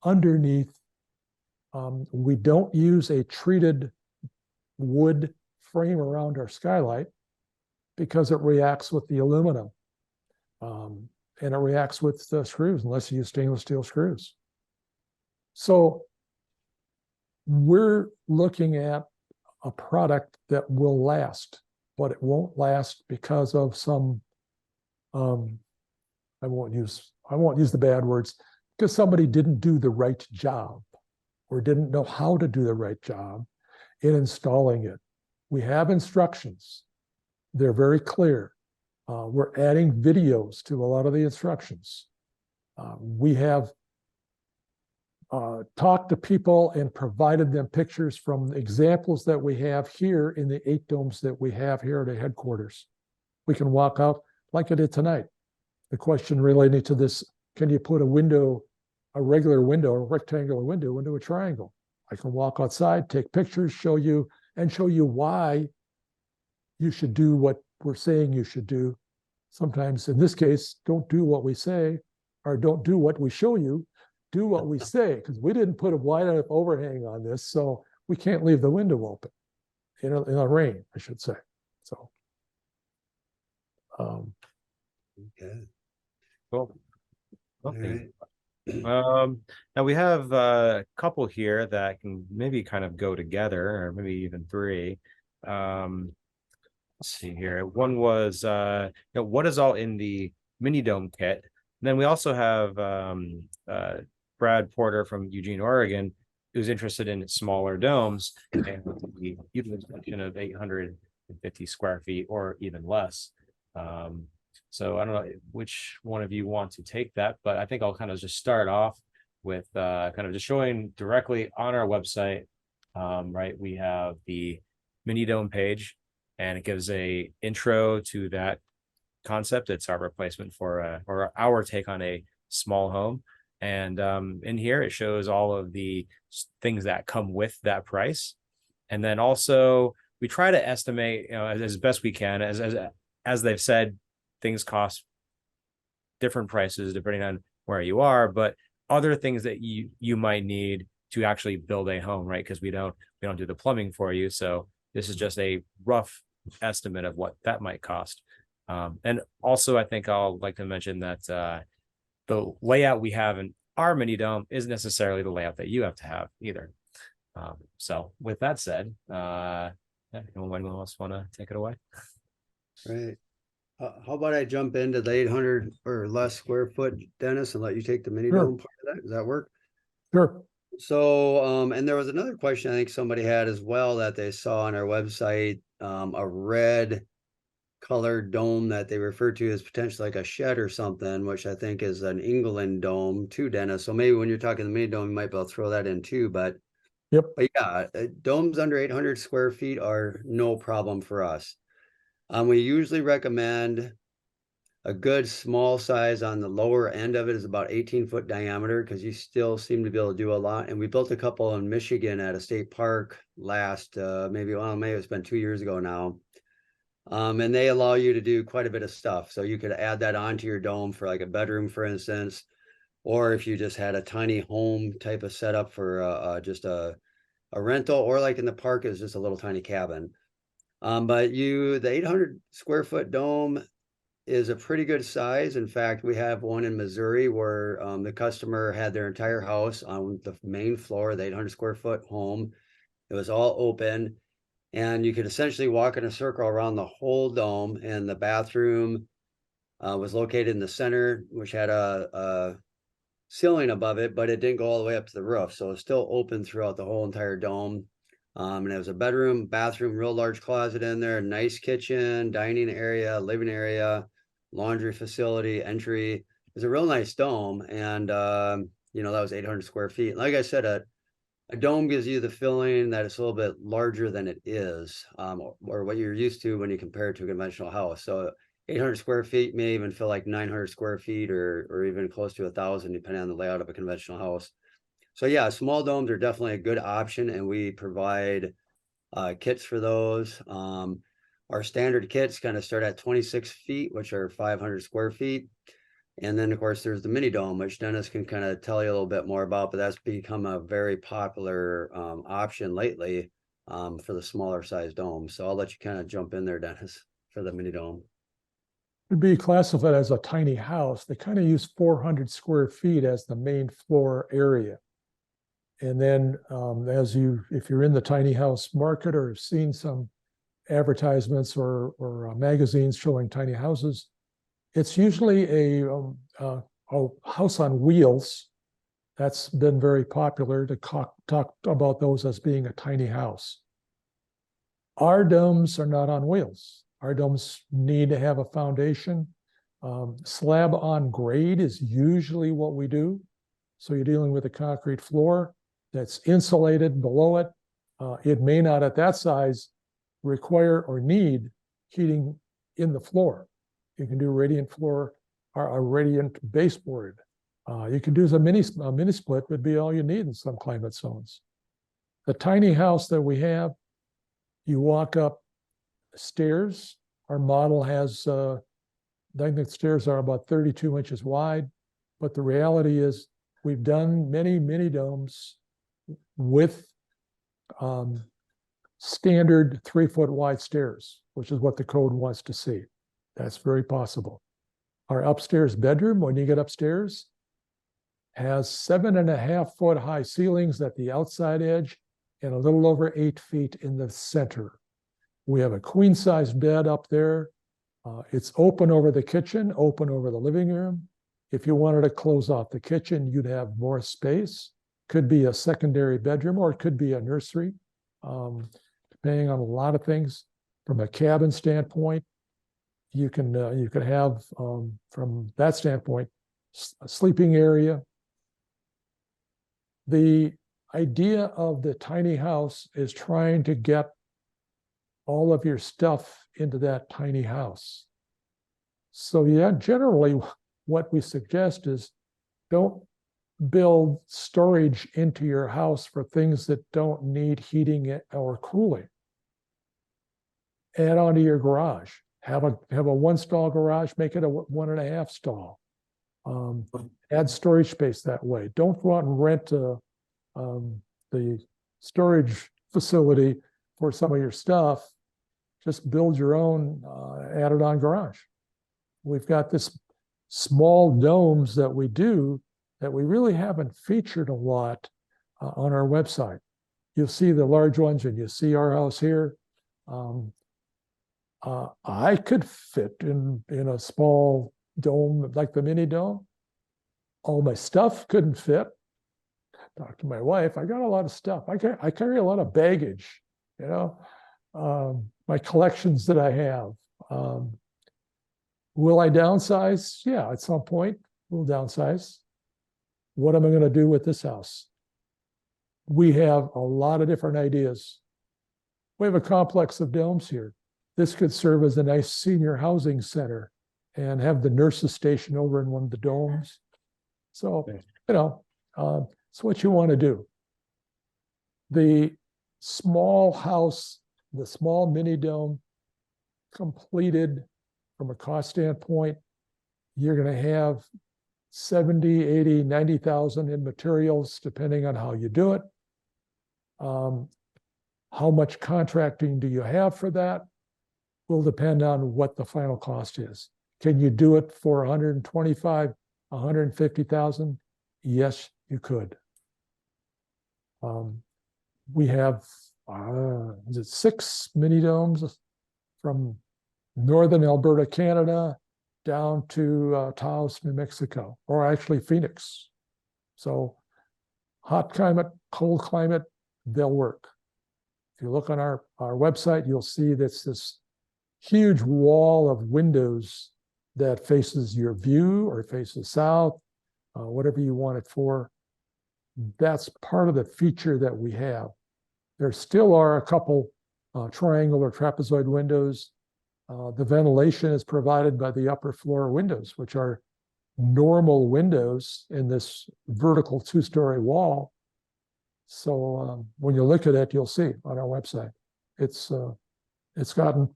underneath. We don't use a treated wood frame around our skylight because it reacts with the aluminum. And it reacts with the screws unless you use stainless steel screws. So we're looking at a product that will last, but it won't last because of some, I won't use the bad words, because somebody didn't do the right job or didn't know how to do the right job in installing it. We have instructions. They're very clear. We're adding videos to a lot of the instructions. We have talked to people and provided them pictures from examples that we have here in the 8 domes that we have here at the headquarters. We can walk out like I did tonight. The question relating to this, can you put a window, a regular window, a rectangular window into a triangle? I can walk outside, take pictures, show you why you should do what we're saying you should do. Sometimes in this case, don't do what we say or don't do what we show you, do what we say, because we didn't put a wide enough overhang on this, so we can't leave the window open in a rain, I should say. So, Okay. Cool. All Okay. right. Now we have a couple here that can maybe kind of go together, or maybe even 3. Let's see here. One was what is all in the mini dome kit? And then we also have Brad Porter from Eugene, Oregon, who's interested in smaller domes and the utilization of 850 square feet or even less. So I don't know which one of you want to take that, but I think I'll kind of just start off with kind of just showing directly on our website. Right, we have the mini dome page, and it gives a intro to that concept. It's our replacement for or our take on a small home. And in here, it shows all of the things that come with that price. And then also we try to estimate, as best we can, as they've said, things cost different prices depending on where you are, but other things that you might need to actually build a home, right? Because we don't do the plumbing for you. So this is just a rough estimate of what that might cost. And also, I think I'll like to mention that the layout we have in our mini dome isn't necessarily the layout that you have to have either. So with that said, anyone else want to take it away? Right. How about I jump into the 800 or less square foot, Dennis, and let you take the mini Sure. dome part of that? Does that work? sure. So, and there was another question I think somebody had as well that they saw on our website, a red colored dome that they refer to as potentially like a shed or something, which I think is an England dome too, Dennis. So maybe when you're talking the mini dome, you might be able to throw that in too, but Yep. But yeah, domes under 800 square feet are no problem for us. We usually recommend a good small size on the lower end of it is about 18-foot diameter, because you still seem to be able to do a lot. And we built a couple in Michigan at a state park last, maybe it's been 2 years ago now. And they allow you to do quite a bit of stuff. So you could add that onto your dome for like a bedroom, for instance, or if you just had a tiny home type of setup for just a rental, or like in the park is just a little tiny cabin. But the 800 square foot dome is a pretty good size. In fact, we have one in Missouri where the customer had their entire house on the main floor of the 800 square foot home. It was all open, and you could essentially walk in a circle around the whole dome. And the bathroom was located in the center, which had a ceiling above it, but it didn't go all the way up to the roof. So it's still open throughout the whole entire dome. And it was a bedroom, bathroom, real large closet in there, nice kitchen, dining area, living area, laundry facility, entry. It was a real nice dome. And, that was 800 square feet. Like I said, a dome gives you the feeling that it's a little bit larger than it is, or what you're used to when you compare it to a conventional house. So 800 square feet may even feel like 900 square feet or even close to 1,000, depending on the layout of a conventional house. So yeah, small domes are definitely a good option, and we provide kits for those. Our standard kits kind of start at 26 feet, which are 500 square feet. And then, of course, there's the mini dome, which Dennis can kind of tell you a little bit more about, but that's become a very popular option lately for the smaller size domes. So I'll let you kind of jump in there, Dennis, for the mini dome. Would be classified as a tiny house. They kind of use 400 square feet as the main floor area. And then if you're in the tiny house market or have seen some advertisements or magazines showing tiny houses, it's usually a house on wheels. That's been very popular to talk about those as being a tiny house. Our domes are not on wheels. Our domes need to have a foundation. Slab on grade is usually what we do. So you're dealing with a concrete floor that's insulated below it. It may not at that size require or need heating in the floor. You can do radiant floor or a radiant baseboard. You can do a mini split would be all you need in some climate zones. The tiny house that we have, you walk up stairs. Our model has, I think the stairs are about 32 inches wide, but the reality is we've done many mini domes with standard 3-foot wide stairs, which is what the code wants to see. That's very possible. Our upstairs bedroom, when you get upstairs, has 7.5-foot high ceilings at the outside edge and a little over 8 feet in the center. We have a queen size bed up there. It's open over the kitchen, open over the living room. If you wanted to close off the kitchen, you'd have more space. Could be a secondary bedroom, or it could be a nursery, depending on a lot of things. From a cabin standpoint, you can have, from that standpoint, a sleeping area. The idea of the tiny house is trying to get all of your stuff into that tiny house. So yeah, generally what we suggest is don't build storage into your house for things that don't need heating or cooling. Add on to your garage. Have a 1-stall garage, make it a 1.5 stall. Add storage space that way. Don't go out and rent the storage facility for some of your stuff. Just build your own added on garage. We've got this small domes that we do that we really haven't featured a lot on our website. You'll see the large ones and you see our house here. I could fit in a small dome like the mini dome. All my stuff couldn't fit. Talk to my wife. I got a lot of stuff. I carry a lot of baggage, you know, my collections that I have. Will I downsize? Yeah, at some point we'll downsize. What am I going to do with this house? We have a lot of different ideas. We have a complex of domes here. This could serve as a nice senior housing center and have the nurses station over in one of the domes. So, you know, it's what you want to do. The small house, the small mini dome, completed from a cost standpoint, you're going to have 70, 80, 90,000 in materials, depending on how you do it. How much contracting do you have for that? Will depend on what the final cost is. Can you do it for 125, 150,000? Yes, you could. We have 6 mini domes from northern Alberta, Canada, down to Taos, New Mexico, or actually Phoenix. So hot climate, cold climate, they'll work. If you look on our website, you'll see that's this huge wall of windows that faces your view or faces south, whatever you want it for. That's part of the feature that we have. There still are a couple triangle or trapezoid windows. The ventilation is provided by the upper floor windows, which are normal windows in this vertical 2-story wall. So when you look at it, you'll see on our website, it's gotten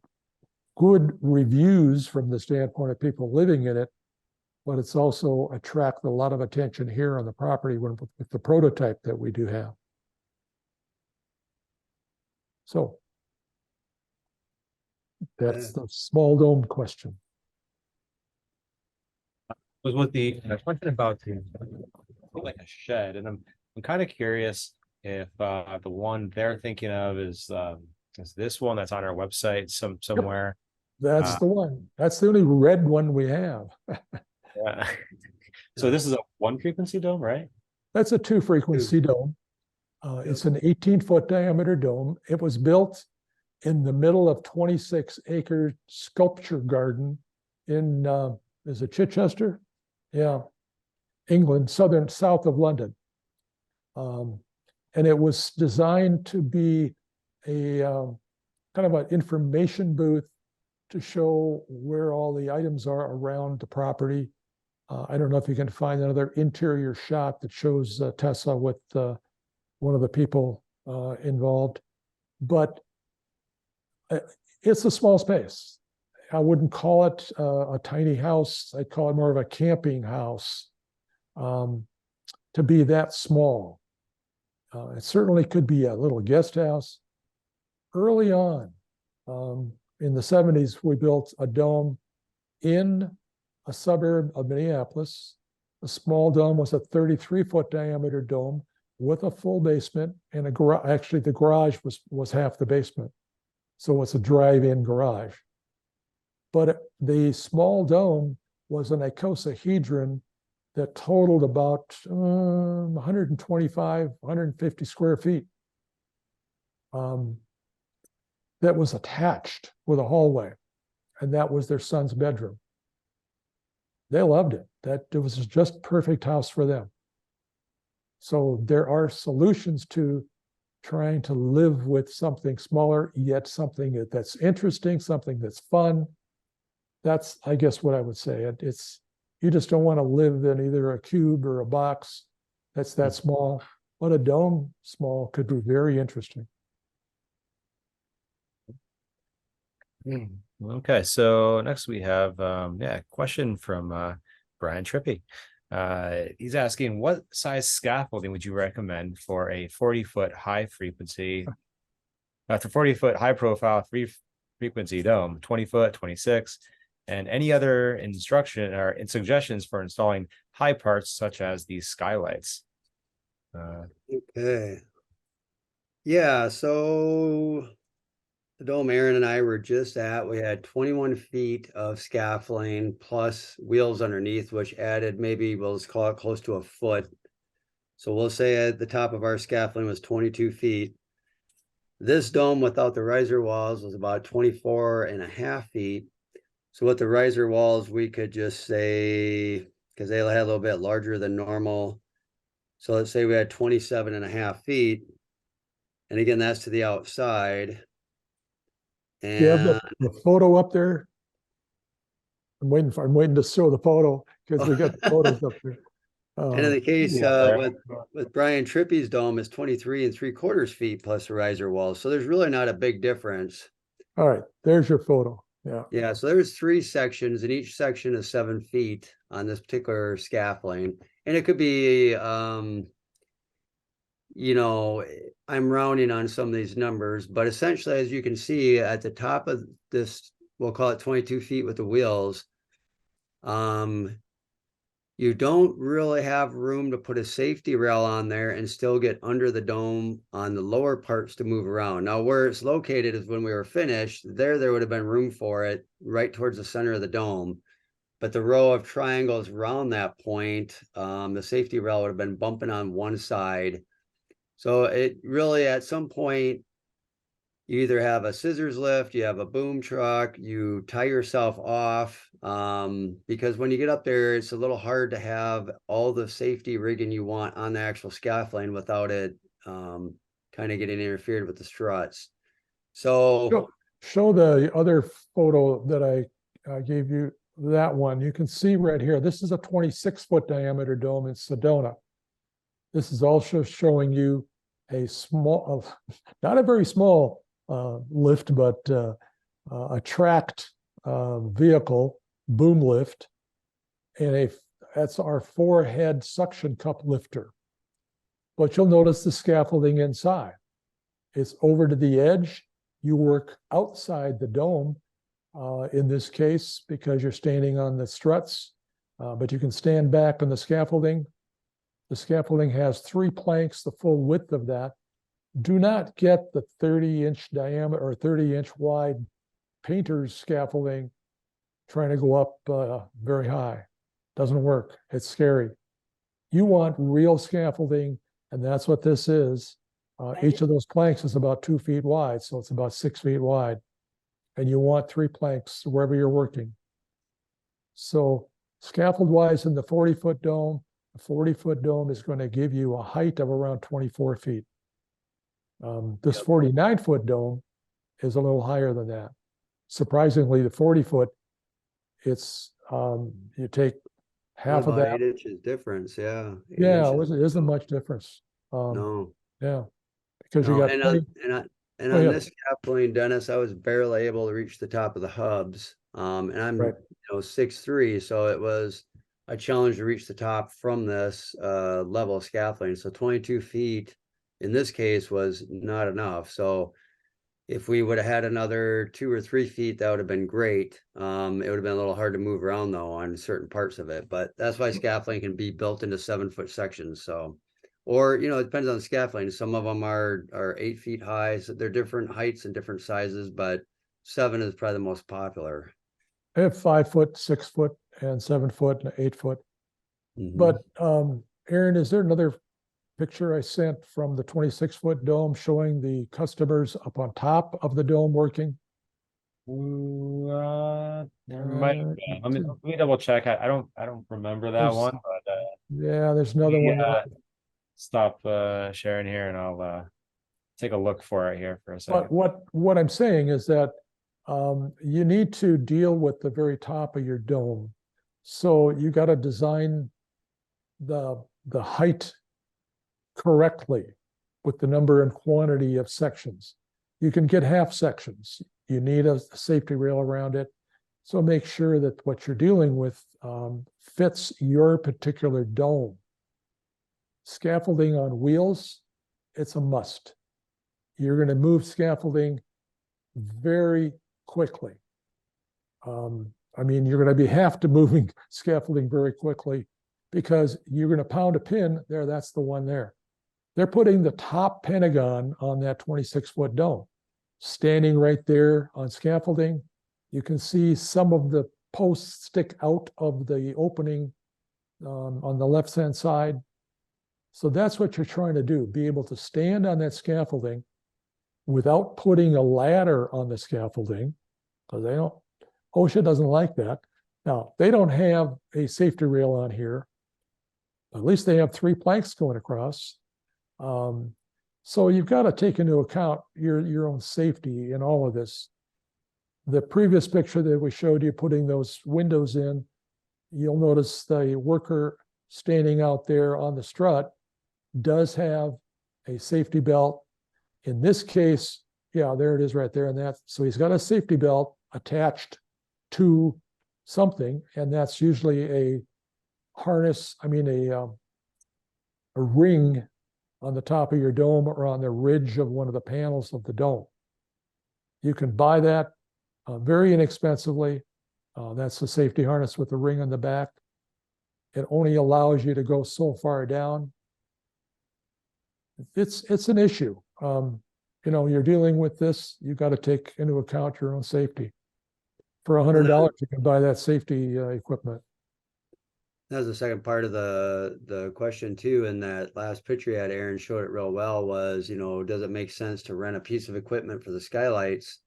good reviews from the standpoint of people living in it, but it's also attracted a lot of attention here on the property with the prototype that we do have. So that's the small dome question. Was with the question about the like a shed, and I'm kind of curious if the one they're thinking of is this one that's on our website somewhere. That's the one. That's the only red one we have. Yeah. So this is a 1 frequency dome, right? That's a 2 frequency dome. It's an 18-foot diameter dome. It was built in the middle of 26-acre sculpture garden in, is it Chichester? Yeah, England, south of London. And it was designed to be a kind of an information booth to show where all the items are around the property. I don't know if you can find another interior shot that shows Tessa with one of the people involved, but it's a small space. I wouldn't call it a tiny house. I'd call it more of a camping house to be that small. It certainly could be a little guest house. Early on, in the 70s, we built a dome in a suburb of Minneapolis. The small dome was a 33-foot diameter dome with a full basement and a garage. Actually, the garage was half the basement. So it's a drive-in garage. But the small dome was an icosahedron that totaled about 125, 150 square feet. That was attached with a hallway, and that was their son's bedroom. They loved it. That it was just perfect house for them. So there are solutions to trying to live with something smaller, yet something that's interesting, something that's fun. That's, I guess, what I would say. It's you just don't want to live in either a cube or a box that's that small, but a dome small could be very interesting. Okay, so next we have a question from Brian Trippy. He's asking, what size scaffolding would you recommend for a 40-foot high frequency, for 40-foot high profile frequency dome, 20-foot, 26, and any other instruction or suggestions for installing high parts such as these skylights? Okay. Yeah, so the dome Aaron and I were just at, we had 21 feet of scaffolding plus wheels underneath, which added maybe, we'll just call it close to a foot. So we'll say at the top of our scaffolding was 22 feet. This dome without the riser walls was about 24.5 feet. So with the riser walls, we could just say, because they had a little bit larger than normal. So let's say we had 27.5 feet. And again, that's to the outside. And You have the photo up there. I'm waiting to show the photo because we got the photos up there. and in the case Yeah. with Brian Trippy's dome is 23 3/4 feet plus a riser wall. So there's really not a big difference. All right, there's your photo. Yeah. Yeah, so there's 3 sections, and each section is 7 feet on this particular scaffolding. And it could be you know, I'm rounding on some of these numbers, but essentially, as you can see at the top of this, we'll call it 22 feet with the wheels. You don't really have room to put a safety rail on there and still get under the dome on the lower parts to move around. Now, where it's located is when we were finished, there would have been room for it right towards the center of the dome. But the row of triangles around that point, the safety rail would have been bumping on one side. So it really, at some point, you either have a scissors lift, you have a boom truck, you tie yourself off, because when you get up there, it's a little hard to have all the safety rigging you want on the actual scaffolding without it kind of getting interfered with the struts. So show the other photo that I gave you, that one. You can see right here, this is a 26-foot diameter dome in Sedona. This is also showing you a small, not a very small lift, but a tracked vehicle, boom lift, and that's our 4-head suction cup lifter. But you'll notice the scaffolding inside. It's over to the edge. You work outside the dome in this case because you're standing on the struts, but you can stand back on the scaffolding. The scaffolding has 3 planks, the full width of that. Do not get the 30-inch diameter or 30-inch wide painter's scaffolding trying to go up very high. Doesn't work. It's scary. You want real scaffolding, and that's what this is. Each of those planks is about 2 feet wide, so it's about 6 feet wide. And you want 3 planks wherever you're working. So scaffold-wise in the 40-foot dome, a 40-foot dome is going to give you a height of around 24 feet. This 49-foot dome is a little higher than that. Surprisingly, the 40-foot, it's you take half of About that. 8 inches difference, yeah. 8 Yeah, inches. it isn't much difference. No. Yeah, because you No, got and 20 and Go on ahead. this scaffolding, Dennis, I was barely able to reach the top of the hubs. And I'm, Right. 6'3", so it was a challenge to reach the top from this level of scaffolding. So 22 feet in this case was not enough. So if we would have had another 2 or 3 feet, that would have been great. It would have been a little hard to move around though on certain parts of it, but that's why scaffolding can be built into 7-foot sections. So, or, it depends on the scaffolding. Some of them are 8 feet high. So they're different heights and different sizes, but 7 is probably the most popular. I have 5 foot, 6 foot, and 7 foot, and 8 foot. Mhm. But Aaron, is there another picture I sent from the 26-foot dome showing the customers up on top of the dome working? There might have been. Let me double check. I don't remember that There's- one, but Yeah, there's another one. stop sharing here and I'll take a look for it here for a But second. what I'm saying is that you need to deal with the very top of your dome. So you got to design the height correctly with the number and quantity of sections. You can get half sections. You need a safety rail around it. So make sure that what you're dealing with fits your particular dome. Scaffolding on wheels, it's a must. You're going to move scaffolding very quickly. I mean, you're going to have to moving scaffolding very quickly because you're going to pound a pin there. That's the one there. They're putting the top pentagon on that 26-foot dome, standing right there on scaffolding. You can see some of the posts stick out of the opening on the left-hand side. So that's what you're trying to do, be able to stand on that scaffolding without putting a ladder on the scaffolding, because OSHA doesn't like that. Now, they don't have a safety rail on here. At least they have 3 planks going across. So you've got to take into account your own safety in all of this. The previous picture that we showed you putting those windows in, you'll notice the worker standing out there on the strut does have a safety belt. In this case, yeah, there it is right there. And so he's got a safety belt attached to something, and that's usually a harness, a ring on the top of your dome or on the ridge of one of the panels of the dome. You can buy that very inexpensively. That's the safety harness with the ring on the back. It only allows you to go so far down. It's an issue. You're dealing with this, you've got to take into account your own safety. For $100, you can buy that safety equipment. That was the second part of the question too. In that last picture you had, Aaron showed it real well, was, does it make sense to rent a piece of equipment for the skylights?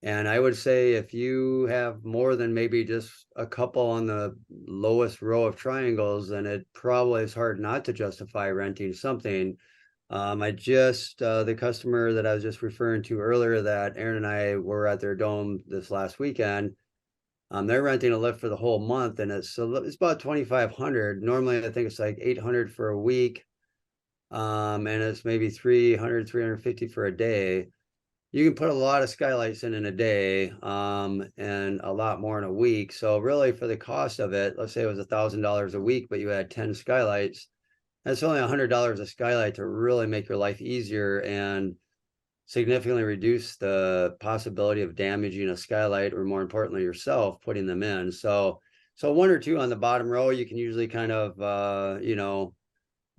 And I would say if you have more than maybe just a couple on the lowest row of triangles, then it probably is hard not to justify renting something. The customer that I was just referring to earlier that Aaron and I were at their dome this last weekend, they're renting a lift for the whole month, and it's about $2,500. Normally, I think it's like $800 for a week. and it's maybe 300, 350 for a day, you can put a lot of skylights in a day, and a lot more in a week. So really for the cost of it, let's say it was $1,000 a week, but you had 10 skylights, that's only $100 a skylight to really make your life easier and significantly reduce the possibility of damaging a skylight, or more importantly, yourself putting them in. So one or two on the bottom row, you can usually kind of, you know,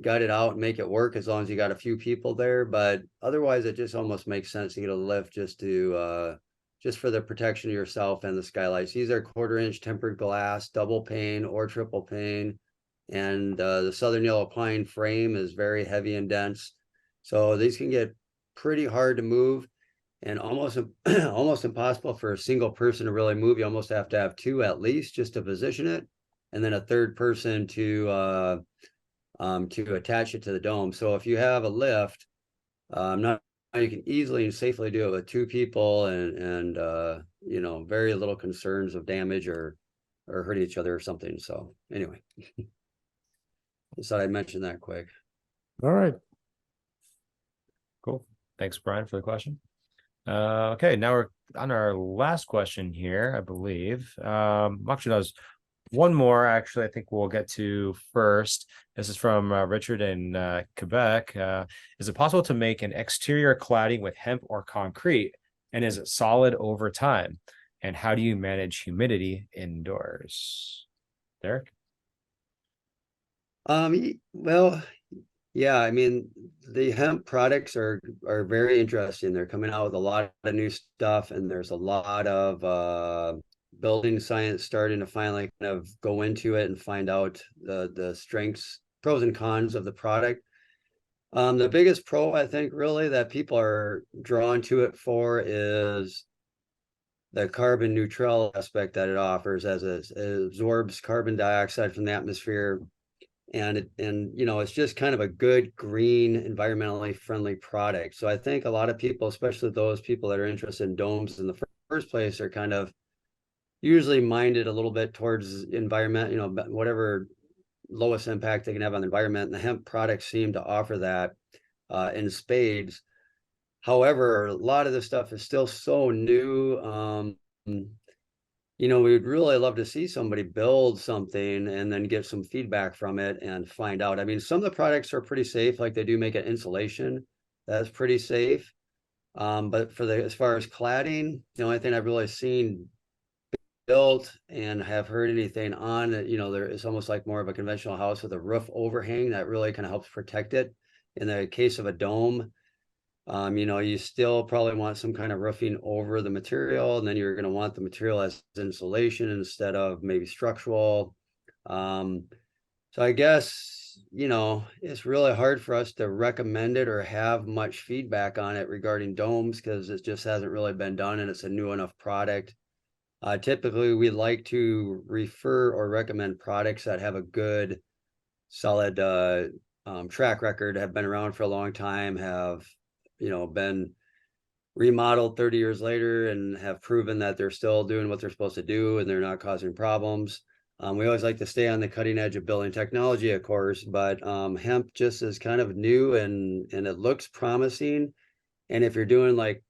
gut it out and make it work as long as you got a few people there. But otherwise, it just almost makes sense to get a lift just to, just for the protection of yourself and the skylights. These are 1/4-inch tempered glass, double pane or triple pane. And the Southern Yellow Pine frame is very heavy and dense. So these can get pretty hard to move and almost almost impossible for a single person to really move. You almost have to have two at least just to position it, and then a third person to attach it to the dome. So if you have a lift, not you can easily and safely do it with two people, and you know, very little concerns of damage or hurting each other or something. So anyway, just thought I'd mention that quick. All right. Cool. Thanks, Brian, for the question. Okay, now we're on our last question here, I believe. Actually, there's one more, actually, I think we'll get to first. This is from Richard in Quebec. Is it possible to make an exterior cladding with hemp or concrete? And is it solid over time? And how do you manage humidity indoors? Derek? Well, yeah, I mean, the hemp products are very interesting. They're coming out with a lot of new stuff, and there's a lot of building science starting to finally kind of go into it and find out the strengths, pros and cons of the product. The biggest pro, I think, really that people are drawn to it for is the carbon neutral aspect that it offers, as it absorbs carbon dioxide from the atmosphere. And you know, it's just kind of a good, green, environmentally friendly product. So I think a lot of people, especially those people that are interested in domes in the first place, are kind of usually minded a little bit towards environment, you know, whatever lowest impact they can have on the environment. And the hemp products seem to offer that in spades. However, a lot of this stuff is still so new. You know, we would really love to see somebody build something and then get some feedback from it and find out. I mean, some of the products are pretty safe, like they do make an insulation that's pretty safe. But for as far as cladding, the only thing I've really seen built and have heard anything on it, you know, there is almost like more of a conventional house with a roof overhang that really kind of helps protect it. In the case of a dome, you know, you still probably want some kind of roofing over the material, and then you're going to want the material as insulation instead of maybe structural. So I guess, you know, it's really hard for us to recommend it or have much feedback on it regarding domes, because it just hasn't really been done and it's a new enough product. Typically, we like to refer or recommend products that have a good, solid track record, have been around for a long time, have, you know, been remodeled 30 years later and have proven that they're still doing what they're supposed to do and they're not causing problems. We always like to stay on the cutting edge of building technology, of course, but hemp just is kind of new and it looks promising. And if you're doing, like,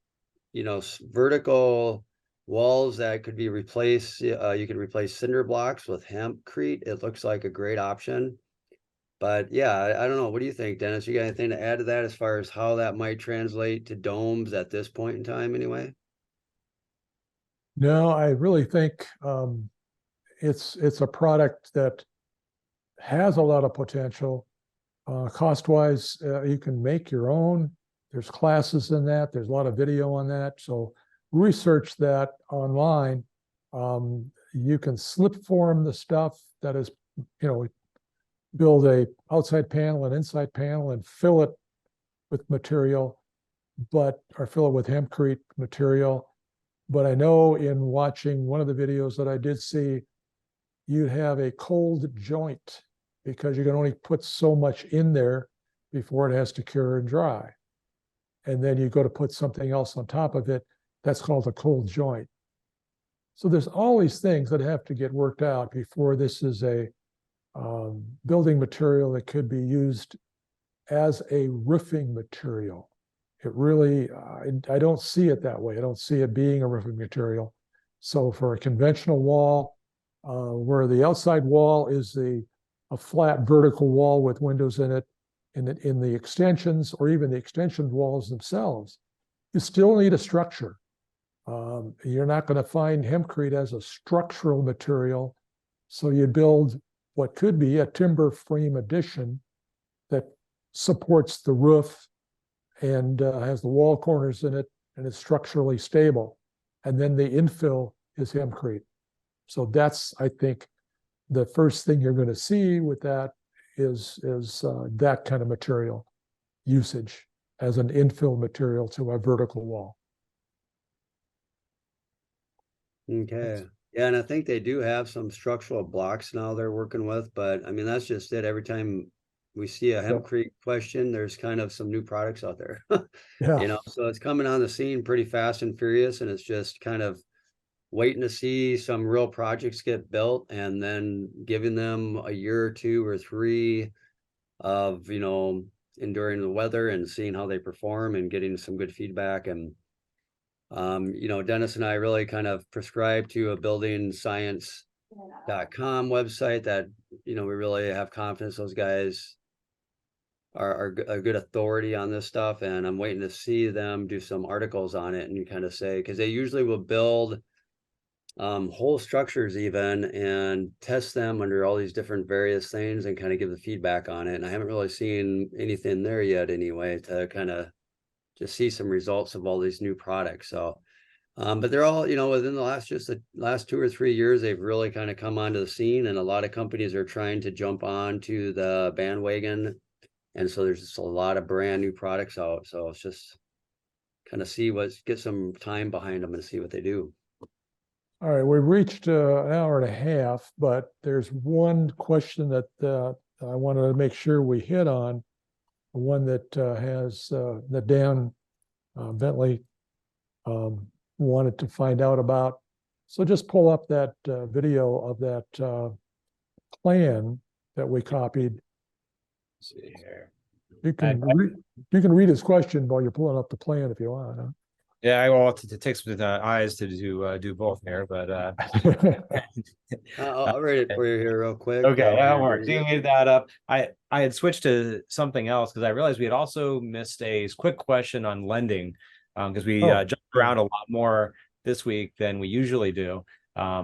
you know, vertical walls that could be replaced, you can replace cinder blocks with hempcrete. It looks like a great option. But yeah, I don't know. What do you think, Dennis? You got anything to add to that as far as how that might translate to domes at this point in time anyway? No, I really think it's a product that has a lot of potential. Cost-wise, you can make your own. There's classes in that. There's a lot of video on that. So research that online. You can slip form the stuff that is, you know, build a outside panel and inside panel and fill it with material, or fill it with hempcrete material. But I know in watching one of the videos that I did see, you'd have a cold joint because you can only put so much in there before it has to cure and dry. And then you go to put something else on top of it, that's called a cold joint. So there's all these things that have to get worked out before this is a building material that could be used as a roofing material. It really, I don't see it that way. I don't see it being a roofing material. So for a conventional wall, where the outside wall is a flat vertical wall with windows in it, in the extensions or even the extension walls themselves, you still need a structure. You're not going to find hempcrete as a structural material. So you build what could be a timber frame addition that supports the roof and has the wall corners in it and is structurally stable. And then the infill is hempcrete. So that's, I think, the first thing you're going to see with that is that kind of material usage as an infill material to a vertical wall. Okay. Yeah, and I think they do have some structural blocks now they're working with, but I mean, that's just it. Every time we see a hempcrete question, there's kind of some new products out there. Yeah. You know, so it's coming on the scene pretty fast and furious, and it's just kind of waiting to see some real projects get built and then giving them a year or 2 or 3 of, you know, enduring the weather and seeing how they perform and getting some good feedback. And you know, Dennis and I really kind of prescribe to a buildingscience.com website that, you know, we really have confidence those guys are a good authority on this stuff. And I'm waiting to see them do some articles on it and you kind of say, because they usually will build whole structures even and test them under all these different various things and kind of give the feedback on it. And I haven't really seen anything there yet anyway to kind of just see some results of all these new products. So, but they're all, you know, within the last 2 or 3 years, they've really kind of come onto the scene, and a lot of companies are trying to jump on to the bandwagon. And so there's just a lot of brand new products out. So it's just kind of get some time behind them and see what they do. All right, we've reached an hour and a half, but there's one question that I wanted to make sure we hit on, one that that Dan Bentley wanted to find out about. So just pull up that video of that plan that we copied. Let's see here. You can read his question while you're pulling up the plan if you want. Huh? Yeah, well, it takes with eyes to do both here, but I'll read it for you here real quick. okay, that'll work. So you made that up. I had switched to something else because I realized we had also missed a quick question on lending because we jumped around a lot more this week than we usually do.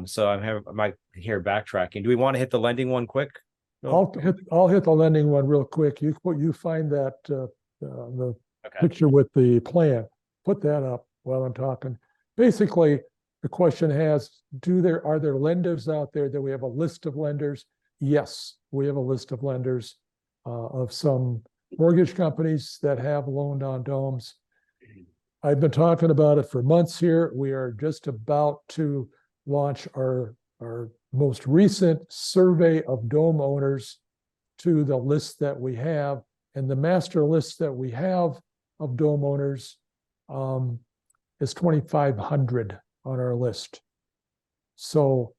So I might hear backtracking. Do we want to hit the lending one quick? I'll hit the lending one real quick. You find that the picture with the plan. Put that up while I'm talking. Basically, the question has, are there lenders out there that we have a list of lenders? Yes, we have a list of lenders of some mortgage companies that have loaned on domes. I've been talking about it for months here. We are just about to launch our most recent survey of dome owners to the list that we have. And the master list that we have of dome owners is 2,500 on our list. So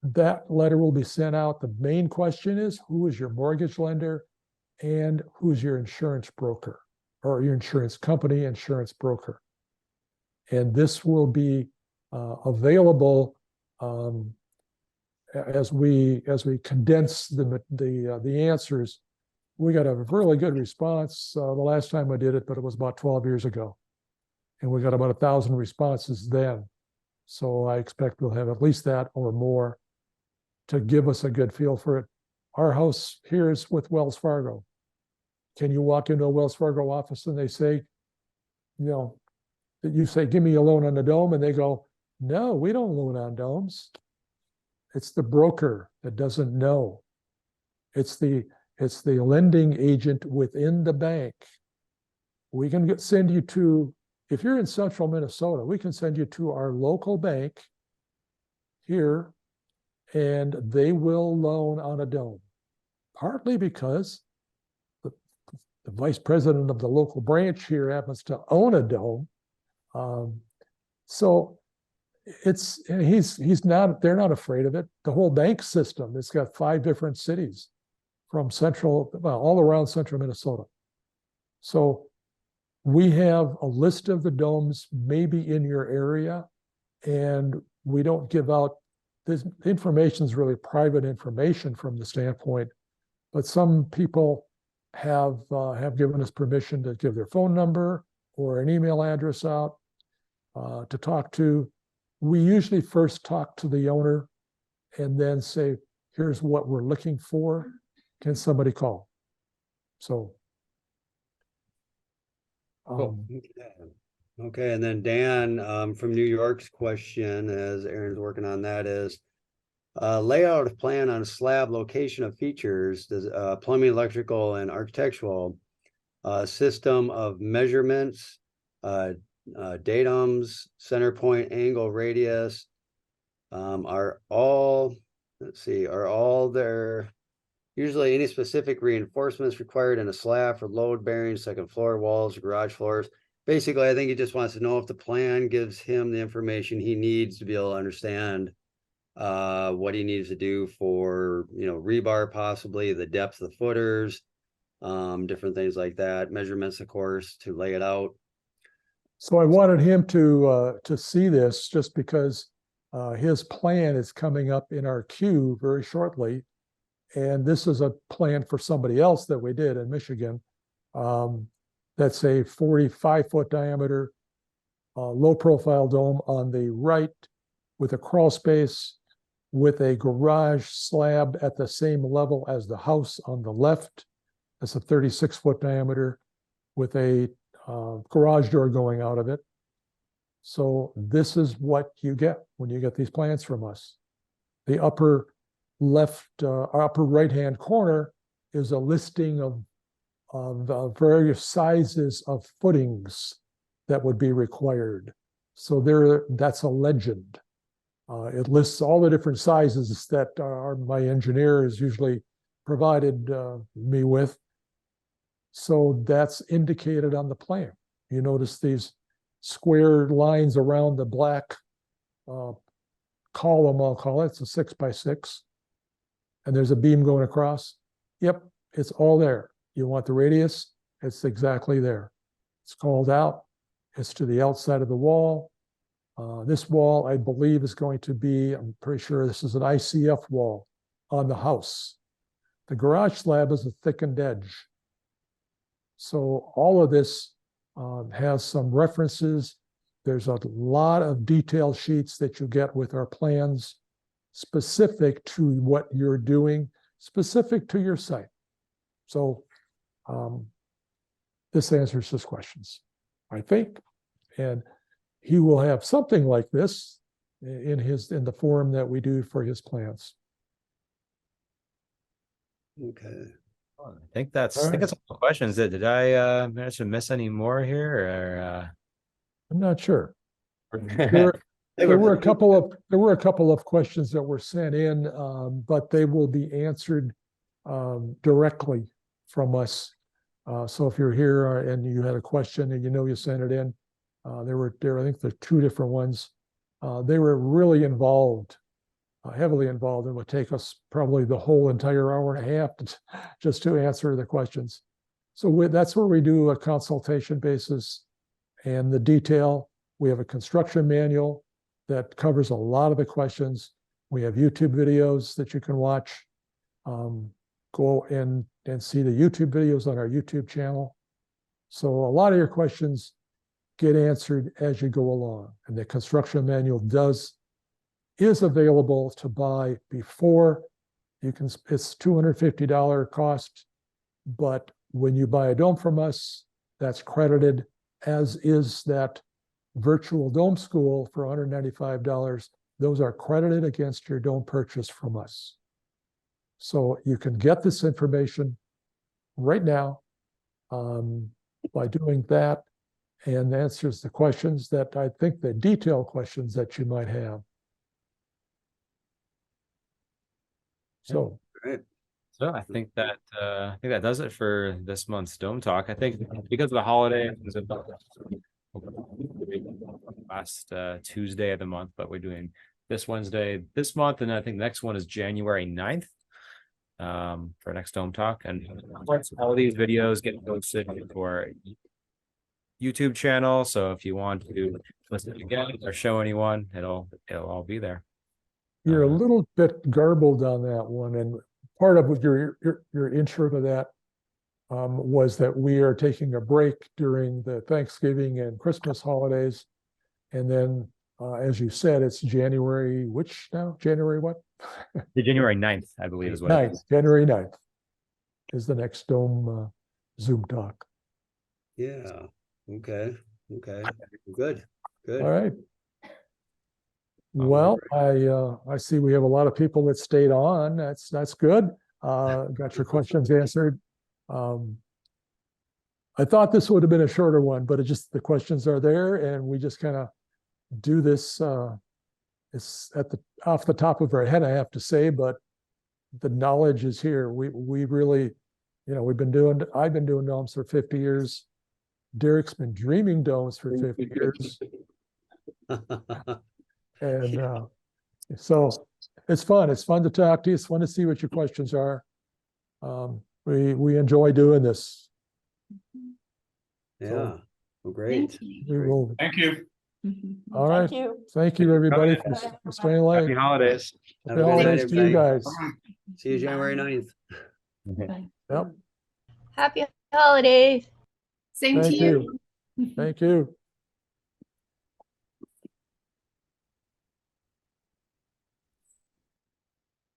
that letter will be sent out. The main question is, who is your mortgage lender and who's your insurance broker or your insurance company, insurance broker? And this will be available as we condense the answers. We got a really good response the last time I did it, but it was about 12 years ago. And we got about 1,000 responses then. So I expect we'll have at least that or more to give us a good feel for it. Our house here is with Wells Fargo. Can you walk into a Wells Fargo office and they say, you say, give me a loan on the dome, and they go, no, we don't loan on domes. It's the broker that doesn't know. It's the lending agent within the bank. We can send you to, if you're in central Minnesota, we can send you to our local bank here, and they will loan on a dome. Partly because the vice president of the local branch here happens to own a dome. So they're not afraid of it. The whole bank system, it's got 5 different cities from all around central Minnesota. So we have a list of the domes maybe in your area, and we don't give out, this information is really private information from the standpoint, but some people have given us permission to give their phone number or an email address out to talk to. We usually first talk to the owner and then say, here's what we're looking for. Can somebody call? So. Cool. Okay, and then Dan, from New York's question, as Aaron's working on that, is layout of plan on slab, location of features, does plumbing, electrical, and architectural, system of measurements, datums, center point, angle, radius, are all, let's see, are all there usually any specific reinforcements required in a slab for load bearing, second floor walls, garage floors? Basically, I think he just wants to know if the plan gives him the information he needs to be able to understand what he needs to do for, you know, rebar, possibly the depth of the footers, different things like that, measurements, of course, to lay it out. So I wanted him to see this just because his plan is coming up in our queue very shortly. And this is a plan for somebody else that we did in Michigan. That's a 45-foot diameter, low profile dome on the right with a crawl space with a garage slab at the same level as the house on the left. That's a 36-foot diameter with a garage door going out of it. So this is what you get when you get these plans from us. The upper left, upper right-hand corner is a listing of various sizes of footings that would be required. So that's a legend. It lists all the different sizes that my engineer has usually provided me with. So that's indicated on the plan. You notice these square lines around the black column, I'll call it. It's a 6x6. And there's a beam going across. Yep, it's all there. You want the radius? It's exactly there. It's called out. It's to the outside of the wall. This wall, I believe, is going to be, I'm pretty sure this is an ICF wall on the house. The garage slab is a thickened edge. So all of this has some references. There's a lot of detail sheets that you get with our plans specific to what you're doing, specific to your site. So this answers his questions, I think. And he will have something like this in the form that we do for his plans. Okay. I think that's All I think right. that's all the questions. Did I manage to miss any more here I'm not sure. or There were a couple of questions that were sent in, but they will be answered directly from us. So if you're here and you had a question and you know you sent it in, I think there are two different ones. They were really involved, heavily involved, and would take us probably the whole entire hour and a half just to answer the questions. So that's where we do a consultation basis and the detail. We have a construction manual that covers a lot of the questions. We have YouTube videos that you can watch. Go and see the YouTube videos on our YouTube channel. So a lot of your questions get answered as you go along. And the construction manual is available to buy before. It's $250 cost, but when you buy a dome from us, that's credited, as is that virtual dome school for $195. Those are credited against your dome purchase from us. So you can get this information right now by doing that, and answers the questions that I think the detailed questions that you might have. So So I think that does it for this month's Dome Talk. I think because of the holiday, it was about last Tuesday of the month, but we're doing this Wednesday this month, and I think the next one is January 9th. for next Dome Talk. And of course, all these videos get posted to our YouTube channel. So if you want to listen again or show anyone, it'll all be there. You're a little bit garbled on that one, and part of your intro to that was that we are taking a break during the Thanksgiving and Christmas holidays. And then, as you said, it's January, which now? January what? The January 9th, I believe, is what it 9th, is. January 9th is the next Dome Zoom talk. Yeah, okay, okay, good, good. All right. Well, I see we have a lot of people that stayed on. That's good. Got your questions answered. I thought this would have been a shorter one, but the questions are there, and we just kind of do this. It's off the top of our head, I have to say, but the knowledge is here. We really, I've been doing domes for 50 years. Derek's been dreaming domes for 50 years. And so it's fun. It's fun to talk to you. It's fun to see what your questions are. We enjoy doing this. Yeah, well, great. We will. Thank you. All right. Thank you. Thank you, everybody, for staying late. Happy holidays. Have a Happy good night, holidays to you everybody. guys. See you January 9th. Yep. Happy holidays. Same to Thank you. you. Thank you.